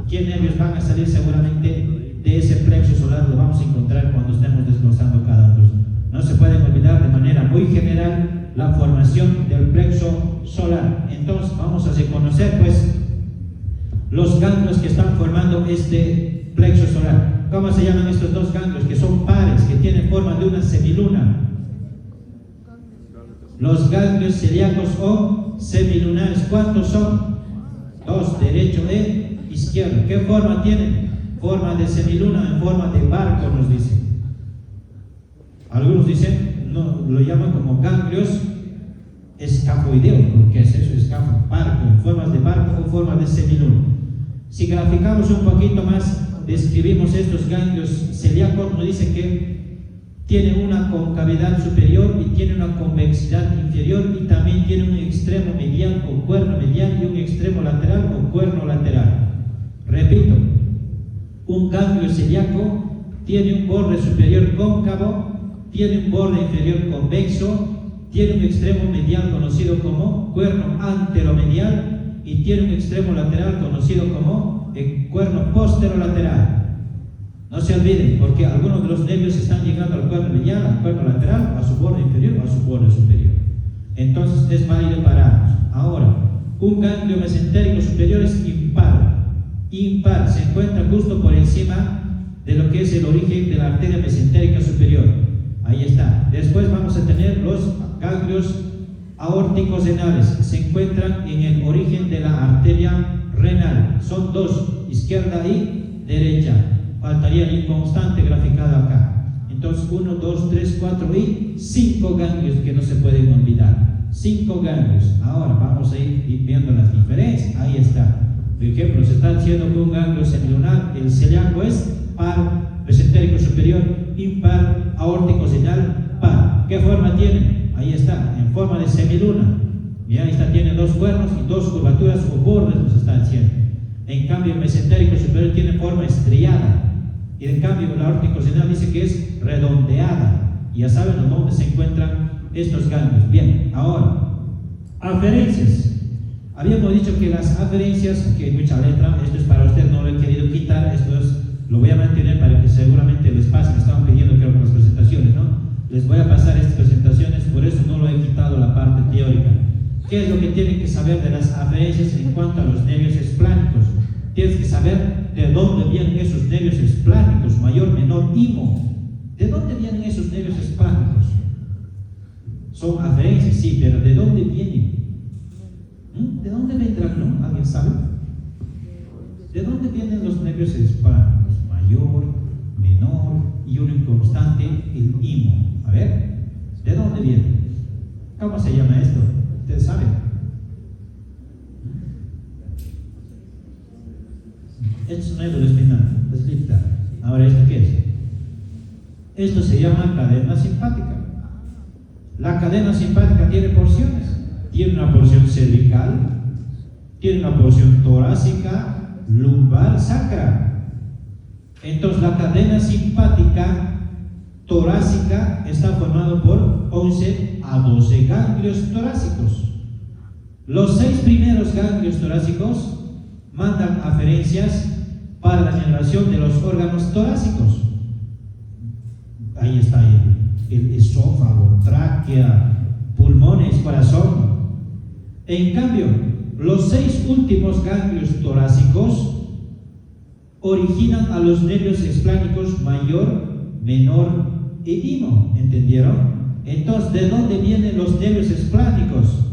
¿Qué nervios van a salir seguramente de ese plexo solar? Lo vamos a encontrar cuando estemos desglosando cada uno. No se pueden olvidar de manera muy general la formación del plexo solar. Entonces vamos a reconocer pues los ganglios que están formando este plexo solar. ¿Cómo se llaman estos dos ganglios? Que son pares, que tienen forma de una semiluna. Los ganglios celíacos o semilunares. ¿Cuántos son? 2, derecho e izquierdo. ¿Qué forma tienen? Forma de semiluna, en forma de barco, nos dicen. Algunos dicen, no, lo llaman como ganglios escafoideos. ¿Qué es eso? Escafo, barco, en formas de barco o formas de semiluna. Si graficamos un poquito más, describimos estos ganglios celíacos, nos dice que tiene una concavidad superior y tiene una convexidad inferior y también tiene un extremo medial o cuerno medial y un extremo lateral o cuerno lateral. Repito, un ganglio celíaco tiene un borde superior cóncavo, tiene un borde inferior convexo, tiene un extremo medial conocido como cuerno anteromedial y tiene un extremo lateral conocido como el cuerno posterolateral. No se olviden, porque algunos de los nervios están llegando al cuerno medial, al cuerno lateral, a su borde inferior o a su borde superior. Entonces es válido pararnos. Ahora, un ganglio mesentérico superior es impar. Impar se encuentra justo por encima de lo que es el origen de la arteria mesentérica superior. Ahí está. Después vamos a tener los ganglios aórticos renales. Se encuentran en el origen de la arteria renal. Son 2, izquierda y derecha. Faltaría el inconstante graficado acá. Entonces 1, 2, 3, 4 y 5 ganglios que no se pueden olvidar. 5 ganglios. Ahora vamos a ir viendo las diferencias. Ahí está. Por ejemplo, se está diciendo que un ganglio semilunar, el celíaco es par, mesentérico superior, impar, aórtico renal, par. ¿Qué forma tiene? Ahí está, en forma de semiluna. Y ahí está, tiene 2 cuernos y 2 curvaturas o bordes, nos está diciendo. En cambio, el mesentérico superior tiene forma estrellada. Y en cambio, el aórtico renal dice que es redondeada. Y ya saben dónde se encuentran estos ganglios. Bien, ahora, aferencias. Habíamos dicho que las aferencias, aquí hay mucha letra, esto es para usted, no lo he querido quitar, lo voy a mantener para que seguramente les pase, me estaban pidiendo creo que las presentaciones, ¿no? Les voy a pasar estas presentaciones, por eso no lo he quitado la parte teórica. ¿Qué es lo que tienen que saber de las aferencias en cuanto a los nervios esplánicos? Tienes que saber de dónde vienen esos nervios esplánicos, mayor, menor, imo. ¿De dónde vienen esos nervios esplánicos? Son aferencias, sí, pero ¿de dónde vienen? ¿De dónde vendrán, no? ¿Alguien sabe? ¿De dónde vienen los nervios esplánicos? Mayor, menor y uno inconstante, el imo. A ver, ¿de dónde viene? ¿Cómo se llama esto? ¿Ustedes saben? Esto es un nervio espinal, es lista. Ahora, ¿esto qué es? Esto se llama cadena simpática. La cadena simpática tiene porciones. Tiene una porción cervical, tiene una porción torácica, lumbar, sacra. Entonces la cadena simpática torácica está formada por 11 a 12 ganglios torácicos. Los 6 primeros ganglios torácicos mandan aferencias para la generación de los órganos torácicos. Ahí está el esófago, tráquea, pulmones, corazón. En cambio, los 6 últimos ganglios torácicos originan a los nervios esplánicos mayor, menor e imo. ¿Entendieron? Entonces, ¿de dónde vienen los nervios esplánicos?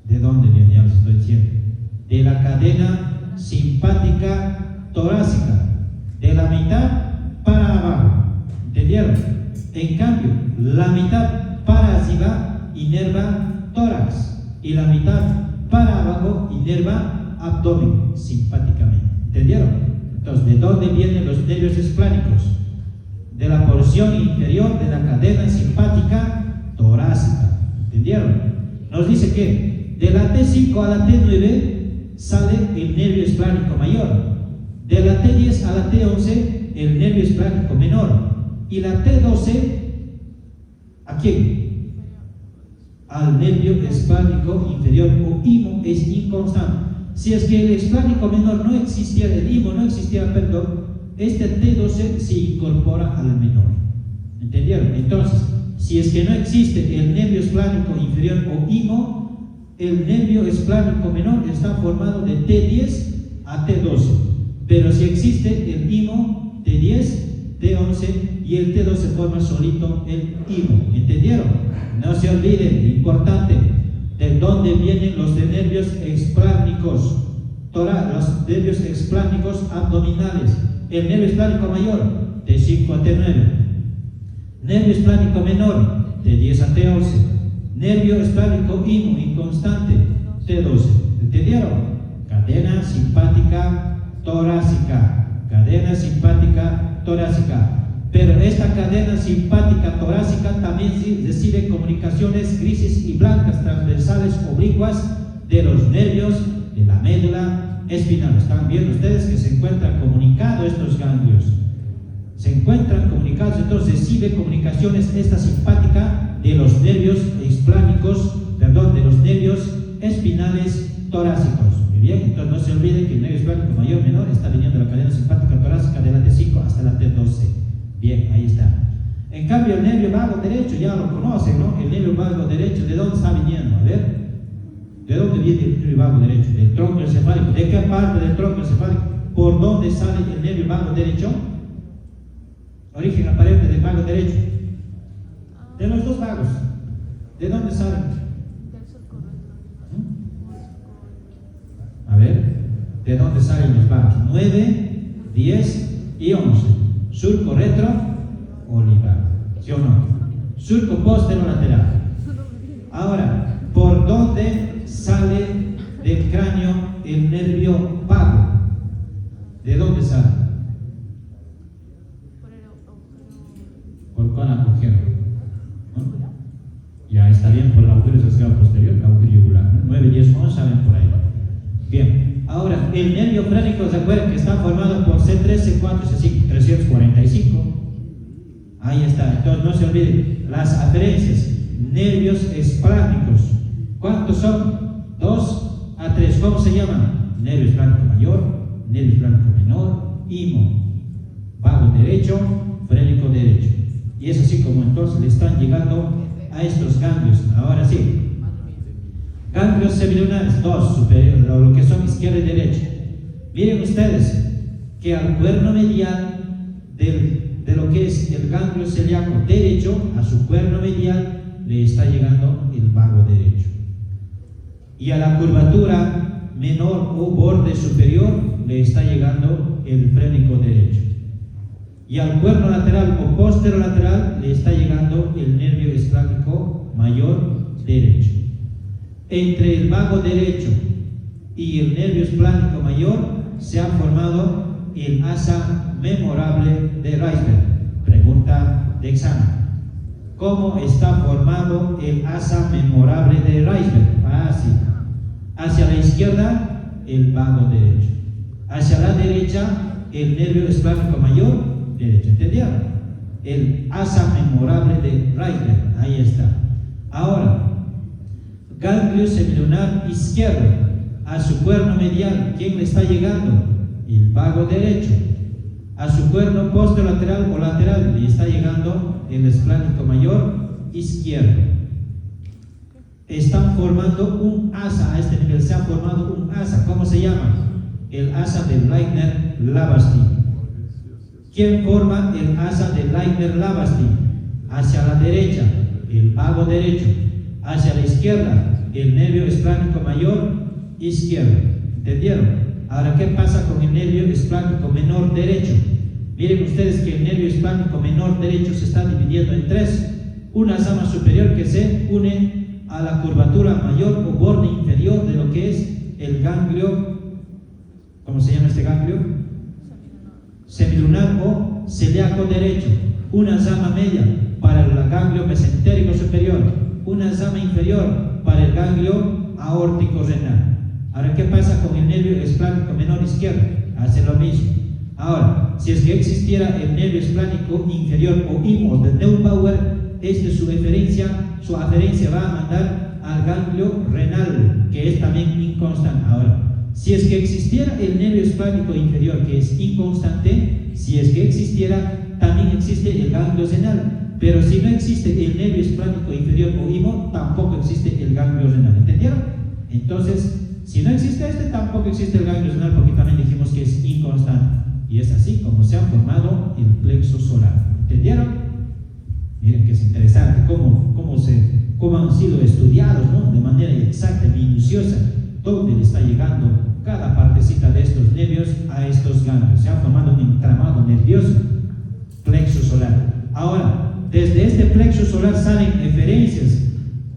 ¿De dónde vienen? Ya les estoy diciendo. De la cadena simpática torácica. De la mitad para abajo. ¿Entendieron? En cambio, la mitad para arriba inerva tórax y la mitad para abajo inerva abdomen simpáticamente. ¿Entendieron? Entonces, ¿de dónde vienen los nervios esplánicos? De la porción inferior de la cadena simpática torácica. ¿Entendieron? Nos dice que de la T5 a la T9 sale el nervio esplánico mayor, de la T10 a la T11 el nervio esplánico menor, y la T12 ¿a quién? Al nervio esplánico inferior, o IMO es inconstante. Si es que el esplánico menor no existiera, el IMO no existiera, perdón, este T12 se incorpora al menor. ¿Entendieron? Entonces, si es que no existe el nervio esplánico inferior o IMO, el nervio esplánico menor está formado de T10 a T12. Pero si existe el IMO, T10, T11 y el T12 forma solito el IMO. ¿Entendieron? No se olviden, importante, de dónde vienen los nervios esplánicos, los nervios esplánicos abdominales. El nervio esplánico mayor, T5 a T9. Nervio esplánico menor, T10 a T11. Nervio esplánico IMO inconstante, T12. ¿Entendieron? Cadena simpática torácica. Cadena simpática torácica. Pero esta cadena simpática torácica también recibe comunicaciones grises y blancas transversales oblicuas de los nervios de la médula espinal. Están viendo ustedes que se encuentran comunicados estos ganglios. Se encuentran comunicados, entonces recibe comunicaciones esta simpática de los nervios de los nervios espinales torácicos. Muy bien, entonces no se olviden que el nervio esplánico mayor menor está viniendo de la cadena simpática torácica de la T5 hasta la T12. Bien, ahí está. En cambio, el nervio vago derecho ya lo conocen, ¿no? El nervio vago derecho, ¿de dónde está viniendo? A ver, ¿de dónde viene el nervio vago derecho? Del tronco encefálico. ¿De qué parte del tronco encefálico? ¿Por dónde sale el nervio vago derecho? Origen aparente del vago derecho. De los dos vagos. ¿De dónde salen? A ver, ¿de dónde salen los vagos? 9, 10 y 11. Surco retro olivar, ¿sí o no? Surco posterolateral. Ahora, ¿por dónde sale del cráneo el nervio vago? ¿De dónde sale? Por con agujero, ¿no? Ya está bien, por el agujero social posterior, el agujero yugular, ¿no? 9, 10, 11 salen por ahí. Bien, ahora, el nervio frénico, ¿se acuerdan que está formado por C3, C4, C5, 345? Ahí está, entonces no se olviden, las aferencias, nervios esplánicos, ¿cuántos son? 2 a 3, ¿cómo se llaman? Nervio esplánico mayor, nervio esplánico menor, IMO, vago derecho, frénico derecho. Y es así como entonces le están llegando a estos ganglios. Ahora sí, ganglios semilunares, 2 superiores, lo que son izquierda y derecha. Miren ustedes que al cuerno medial de lo que es el ganglio celíaco derecho, a su cuerno medial le está llegando el vago derecho. Y a la curvatura menor o borde superior le está llegando el frénico derecho. Y al cuerno lateral o posterolateral le está llegando el nervio esplánico mayor derecho. Entre el vago derecho y el nervio esplánico mayor se ha formado el asa memorable de Reisberg. Pregunta de examen. ¿Cómo está formado el asa memorable de Reisberg? Fácil. Hacia la izquierda, el vago derecho. Hacia la derecha, el nervio esplánico mayor derecho. ¿Entendieron? El asa memorable de Reisberg. Ahí está. Ahora, ganglio semilunar izquierdo, a su cuerno medial, ¿quién le está llegando? El vago derecho. A su cuerno posterolateral o lateral le está llegando el esplánico mayor izquierdo. Están formando un asa, a este nivel se ha formado un asa. ¿Cómo se llama? El asa de Leitner-Labastine. ¿Quién forma el asa de Leitner-Labastine? Hacia la derecha, el vago derecho. Hacia la izquierda, el nervio esplánico mayor izquierdo. ¿Entendieron? Ahora, ¿qué pasa con el nervio esplánico menor derecho? Miren ustedes que el nervio esplánico menor derecho se está dividiendo en tres. Una rama superior que se une a la curvatura mayor o borde inferior de lo que es el ganglio, ¿cómo se llama este ganglio? Semilunar o celíaco derecho. Una rama media para el ganglio mesentérico superior, una rama inferior para el ganglio aórtico renal. Ahora, ¿qué pasa con el nervio esplánico menor izquierdo? Hace lo mismo. Ahora, si es que existiera el nervio esplánico inferior o IMO de Neubauer, su aferencia va a mandar al ganglio renal, que es también inconstante. Ahora, si es que existiera el nervio esplánico inferior, que es inconstante, si es que existiera, también existe el ganglio renal. Pero si no existe el nervio esplánico inferior o IMO, tampoco existe el ganglio renal. ¿Entendieron? Entonces, si no existe este, tampoco existe el ganglio renal, porque también dijimos que es inconstante. Y es así como se ha formado el plexo solar. ¿Entendieron? Miren que es interesante cómo han sido estudiados, ¿no? De manera exacta y minuciosa, dónde le está llegando cada partecita de estos nervios a estos ganglios. Se ha formado un entramado nervioso, plexo solar. Ahora, desde este plexo solar salen eferencias.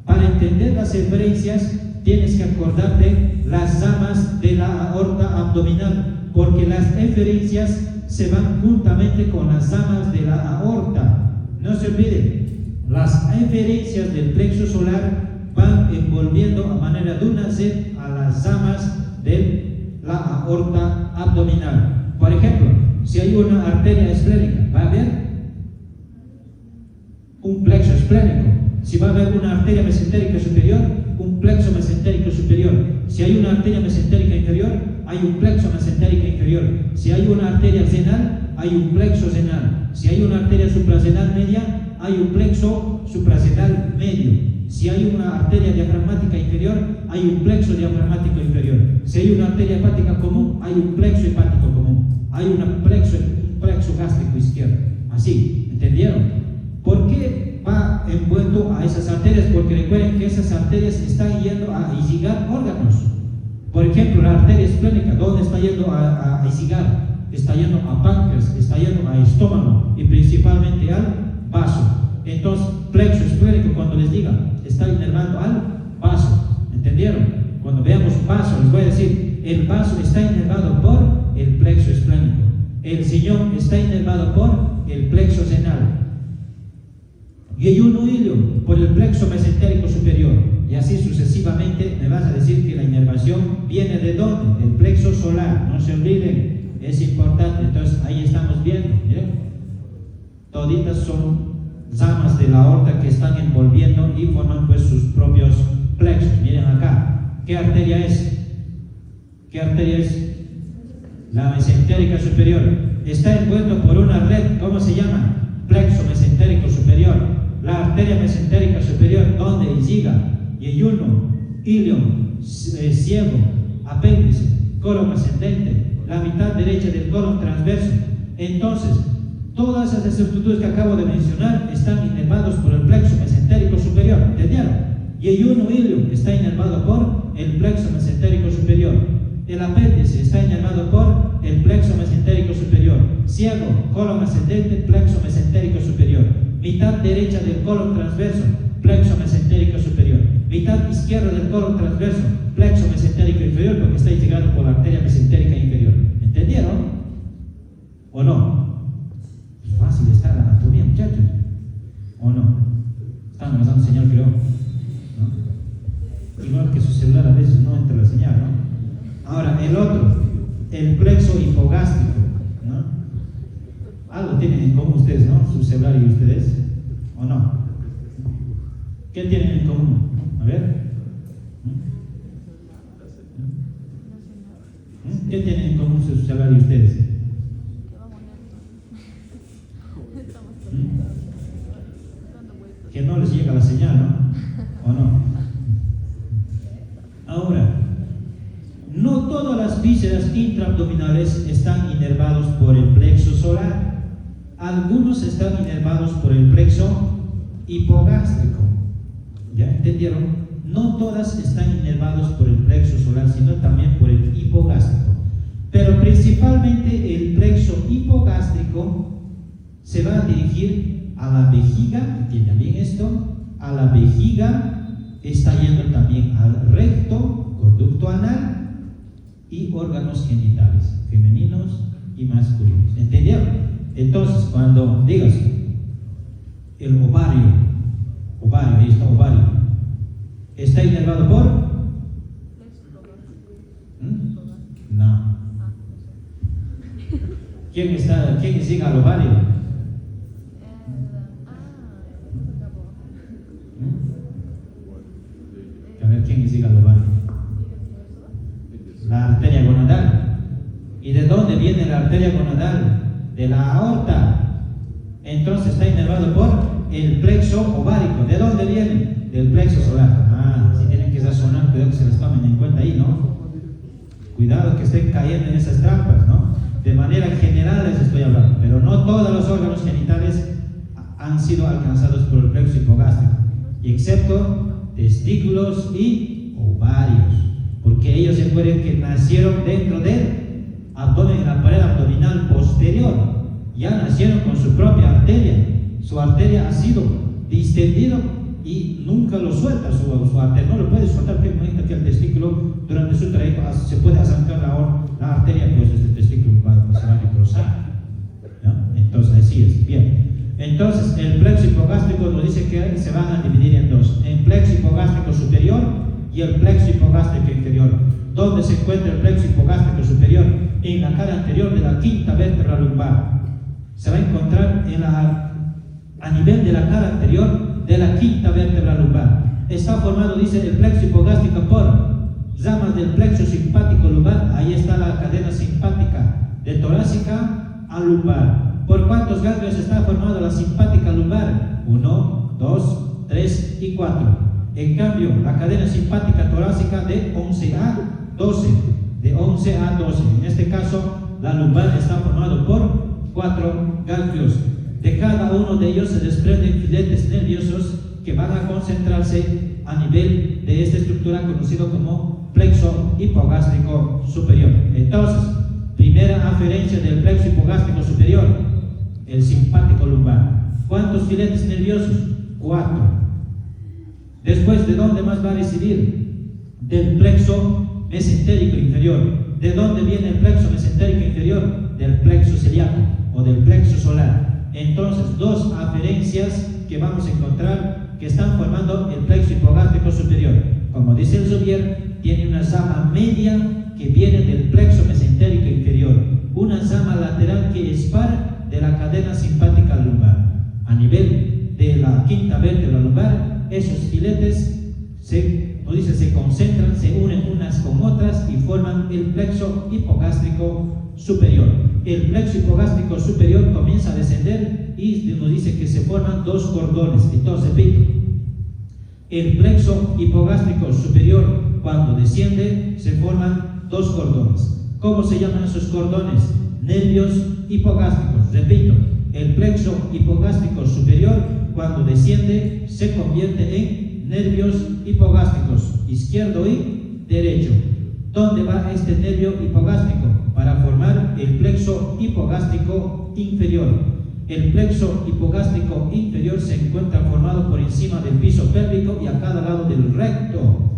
Para entender las eferencias, tienes que acordarte las ramas de la aorta abdominal, porque las eferencias se van juntamente con las ramas de la aorta. No se olviden, las eferencias del plexo solar van envolviendo a manera de una Z a las ramas de la aorta abdominal. Por ejemplo, si hay una arteria esplénica, va a haber un plexo esplénico. Si va a haber una arteria mesentérica superior, un plexo mesentérico superior. Si hay una arteria mesentérica inferior, hay un plexo mesentérico inferior. Si hay una arteria renal, hay un plexo renal. Si hay una arteria suprarrenal media, hay un plexo suprarrenal medio. Si hay una arteria diafragmática inferior, hay un plexo diafragmático inferior. Si hay una arteria hepática común, hay un plexo hepático común. Hay un plexo gástrico izquierdo. Así, ¿entendieron? ¿Por qué va envuelto a esas arterias? Porque recuerden que esas arterias están yendo a irrigar órganos. Por ejemplo, la arteria esplénica, ¿dónde está yendo a irrigar? Está yendo a páncreas, está yendo a estómago y principalmente al vaso. Entonces, plexo esplénico, cuando les diga, está inervando al vaso. ¿Entendieron? Cuando veamos vaso, les voy a decir, el vaso está inervado por el plexo esplénico. El riñón está inervado por el plexo renal. Y hay un hilio por el plexo mesentérico superior. Y así sucesivamente me vas a decir que la inervación viene de dónde? Del plexo solar. No se olviden. Es importante. Entonces ahí estamos viendo, miren, toditas son ramas de la aorta que están envolviendo y forman pues sus propios plexos. Miren acá, ¿qué arteria es? ¿Qué arteria es? La mesentérica superior. Está envuelto por una red, ¿cómo se llama? Plexo mesentérico superior. La arteria mesentérica superior, ¿dónde irriga? Yeyuno, ilion, ciego, apéndice, colon ascendente, la mitad derecha del colon transverso. Entonces, todas esas estructuras que acabo de mencionar están inervados por el plexo mesentérico superior. ¿Entendieron? Yeyuno, ilion está inervado por el plexo mesentérico superior. El apéndice está inervado por el plexo mesentérico superior. Ciego, colon ascendente, plexo mesentérico superior. Mitad derecha del colon transverso, plexo mesentérico superior. Mitad izquierda del colon transverso, plexo mesentérico inferior, porque está integrado por la arteria mesentérica inferior. ¿Entendieron? ¿O no? Es fácil está la anatomía, muchachos. ¿O no? Están pasando señal, creo. ¿No? Igual que su celular a veces no entra la señal, ¿no? Ahora, el otro, el plexo hipogástrico, ¿no? Algo tienen en común ustedes, ¿no? Su celular y ustedes, ¿o no? ¿Qué tienen en común? A ver. ¿Qué tienen en común su celular y ustedes? Que no les llega la señal, ¿no? ¿O no? Ahora, no todas las vísceras intraabdominales están inervados por el plexo solar. Algunos están inervados por el plexo hipogástrico. ¿Ya entendieron? No todas están inervados por el plexo solar, sino también por el hipogástrico. Pero principalmente el plexo hipogástrico se va a dirigir a la vejiga, entiendan bien esto, a la vejiga, está yendo también al recto, conducto anal y órganos genitales, femeninos y masculinos. ¿Entendieron? Entonces, cuando digas el ovario, ahí está ovario, ¿está inervado por? No. ¿Quién llega al ovario? A ver, ¿quién llega al ovario? La arteria gonadal. ¿Y de dónde viene la arteria gonadal? De la aorta. Entonces está inervado por el plexo ovárico. ¿De dónde viene? Del plexo solar. Si tienen que razonar, cuidado que se les tomen en cuenta ahí, ¿no? Cuidado que estén cayendo en esas trampas, ¿no? De manera general les estoy hablando, pero no todos los órganos genitales han sido alcanzados por el plexo hipogástrico, excepto testículos y ovarios, porque ellos se acuerdan que nacieron dentro del abdomen, en la pared abdominal posterior, ya nacieron con su propia arteria, su arteria ha sido distendida y nunca lo suelta, su arteria no lo puede soltar, que imagínate que el testículo durante su trayecto se puede arrancar la arteria, pues este testículo se va a necrosar, ¿no? Entonces así es, bien. Entonces el plexo hipogástrico nos dice que se van a dividir en dos, en plexo hipogástrico superior y el plexo hipogástrico inferior. ¿Dónde se encuentra el plexo hipogástrico superior? En la cara anterior de la quinta vértebra lumbar. Se va a encontrar a nivel de la cara anterior de la quinta vértebra lumbar. Está formado, dice, el plexo hipogástrico por ramas del plexo simpático lumbar. Ahí está la cadena simpática de torácica a lumbar. ¿Por cuántos ganglios está formado la simpática lumbar? 1, 2, 3 y 4. En cambio, la cadena simpática torácica de 11 a 12. De 11 a 12. En este caso, la lumbar está formado por 4 ganglios. De cada uno de ellos se desprenden filetes nerviosos que van a concentrarse a nivel de esta estructura conocido como plexo hipogástrico superior. Entonces, primera aferencia del plexo hipogástrico superior, el simpático lumbar. ¿Cuántos filetes nerviosos? 4. Después, ¿de dónde más va a recibir? Del plexo mesentérico inferior. ¿De dónde viene el plexo mesentérico inferior? Del plexo celíaco o del plexo solar. Entonces, dos aferencias que vamos a encontrar que están formando el plexo hipogástrico superior. Como dice el Zubier, tiene una rama media que viene del plexo mesentérico inferior, una rama lateral que es par de la cadena simpática lumbar. A nivel de la quinta vértebra lumbar, esos filetes se concentran, se unen unas con otras y forman el plexo hipogástrico superior. El plexo hipogástrico superior comienza a descender y nos dice que se forman dos cordones. Entonces, repito, el plexo hipogástrico superior, cuando desciende, se forman dos cordones. ¿Cómo se llaman esos cordones? Nervios hipogástricos. Repito, el plexo hipogástrico superior, cuando desciende, se convierte en nervios hipogástricos, izquierdo y derecho. ¿Dónde va este nervio hipogástrico? Para formar el plexo hipogástrico inferior. El plexo hipogástrico inferior se encuentra formado por encima del piso pélvico y a cada lado del recto.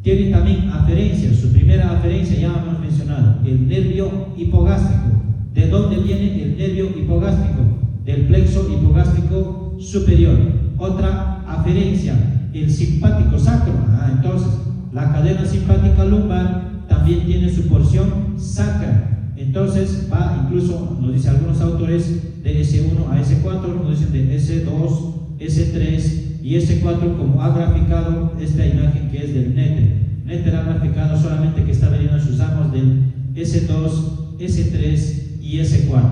Tiene también aferencias. Su primera aferencia ya hemos mencionado, el nervio hipogástrico. ¿De dónde viene el nervio hipogástrico? Del plexo hipogástrico superior. Otra aferencia, el simpático sacro. Entonces, la cadena simpática lumbar también tiene su porción sacra. Entonces va, incluso nos dice algunos autores, de S1 a S4, nos dicen de S2, S3 y S4, como ha graficado esta imagen que es del Netter. Netter ha graficado solamente que está veniendo sus ramos del S2, S3 y S4.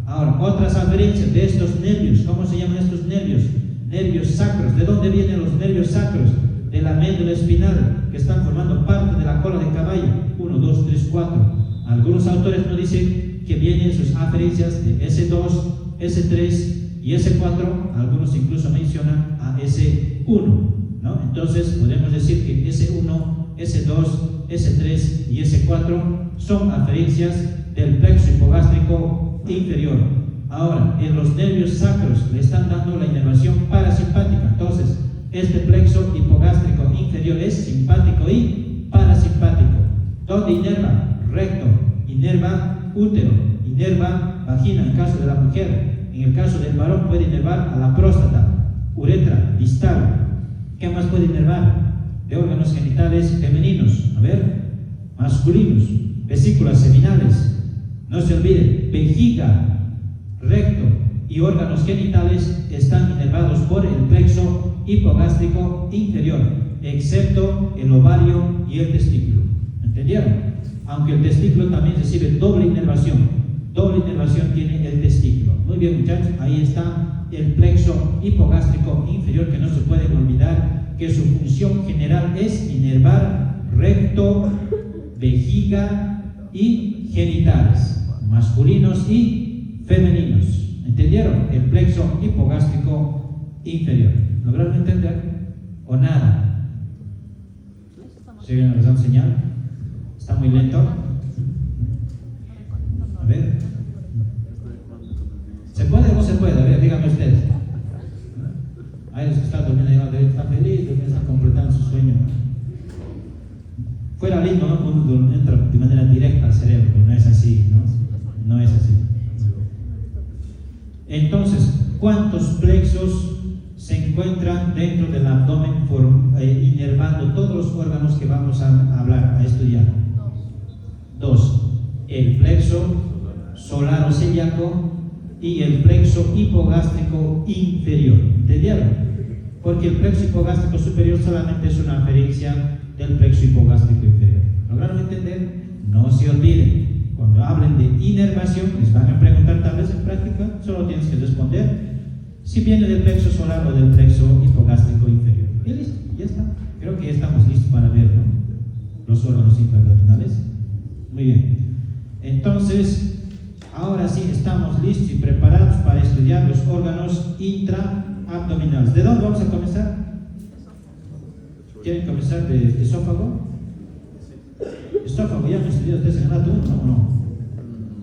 Ahora, otras aferencias de estos nervios. ¿Cómo se llaman estos nervios? Nervios sacros. ¿De dónde vienen los nervios sacros? De la médula espinal, que están formando parte de la cola de caballo. 1, 2, 3, 4. Algunos autores nos dicen que vienen sus aferencias de S2, S3 y S4. Algunos incluso mencionan a S1, ¿no? Entonces podemos decir que S1, S2, S3 y S4 son aferencias del plexo hipogástrico inferior. Ahora, Ahora, en los nervios sacros le están dando la inervación parasimpática. Entonces, este plexo hipogástrico inferior es simpático y parasimpático. ¿Dónde inerva? Recto, inerva útero, inerva vagina en el caso de la mujer. En el caso del varón puede inervar a la próstata, uretra, distal. ¿Qué más puede inervar? De órganos genitales femeninos, a ver, masculinos, vesículas seminales. No se olvide, vejiga, recto y órganos genitales están inervados por el plexo hipogástrico inferior, excepto el ovario y el testículo. ¿Entendieron? Aunque el testículo también recibe doble inervación tiene el testículo. Muy bien, muchachos, ahí está el plexo hipogástrico inferior, que no se pueden olvidar que su función general es inervar recto, vejiga y genitales, masculinos y femeninos. ¿Entendieron? El plexo hipogástrico inferior. ¿Lograron entender? ¿O nada? ¿Siguen analizando señal? ¿Está muy lento? A ver. ¿Se puede o no se puede? A ver, díganme ustedes. Hay los que están durmiendo, está feliz, está completando su sueño. Fuera lindo, ¿no? Uno entra de manera directa al cerebro, pero no es así, ¿no? No es así. Entonces, ¿cuántos plexos se encuentran dentro del abdomen inervando todos los órganos que vamos a hablar, a estudiar? Dos. El plexo solaro-celíaco y el plexo hipogástrico inferior. ¿Entendieron? Porque el plexo hipogástrico superior solamente es una aferencia del plexo hipogástrico inferior. ¿Lograron entender? No se olviden, cuando hablen de inervación, les van a preguntar tal vez en práctica, solo tienes que responder si viene del plexo solar o del plexo hipogástrico inferior. Y listo, ya está. Creo que ya estamos listos para ver, ¿no? Los órganos intraabdominales. Muy bien. Entonces, ahora sí estamos listos y preparados para estudiar los órganos intraabdominales. ¿De dónde vamos a comenzar? ¿Quieren comenzar de esófago? Esófago, ya me estudiado ustedes en grado 1, ¿no? No.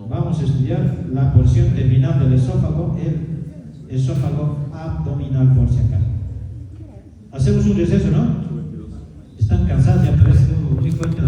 Vamos a estudiar la porción terminal del esófago, el esófago abdominal, por si acaso. Hacemos un receso, ¿no? Están cansados ya, pero es muy fuerte.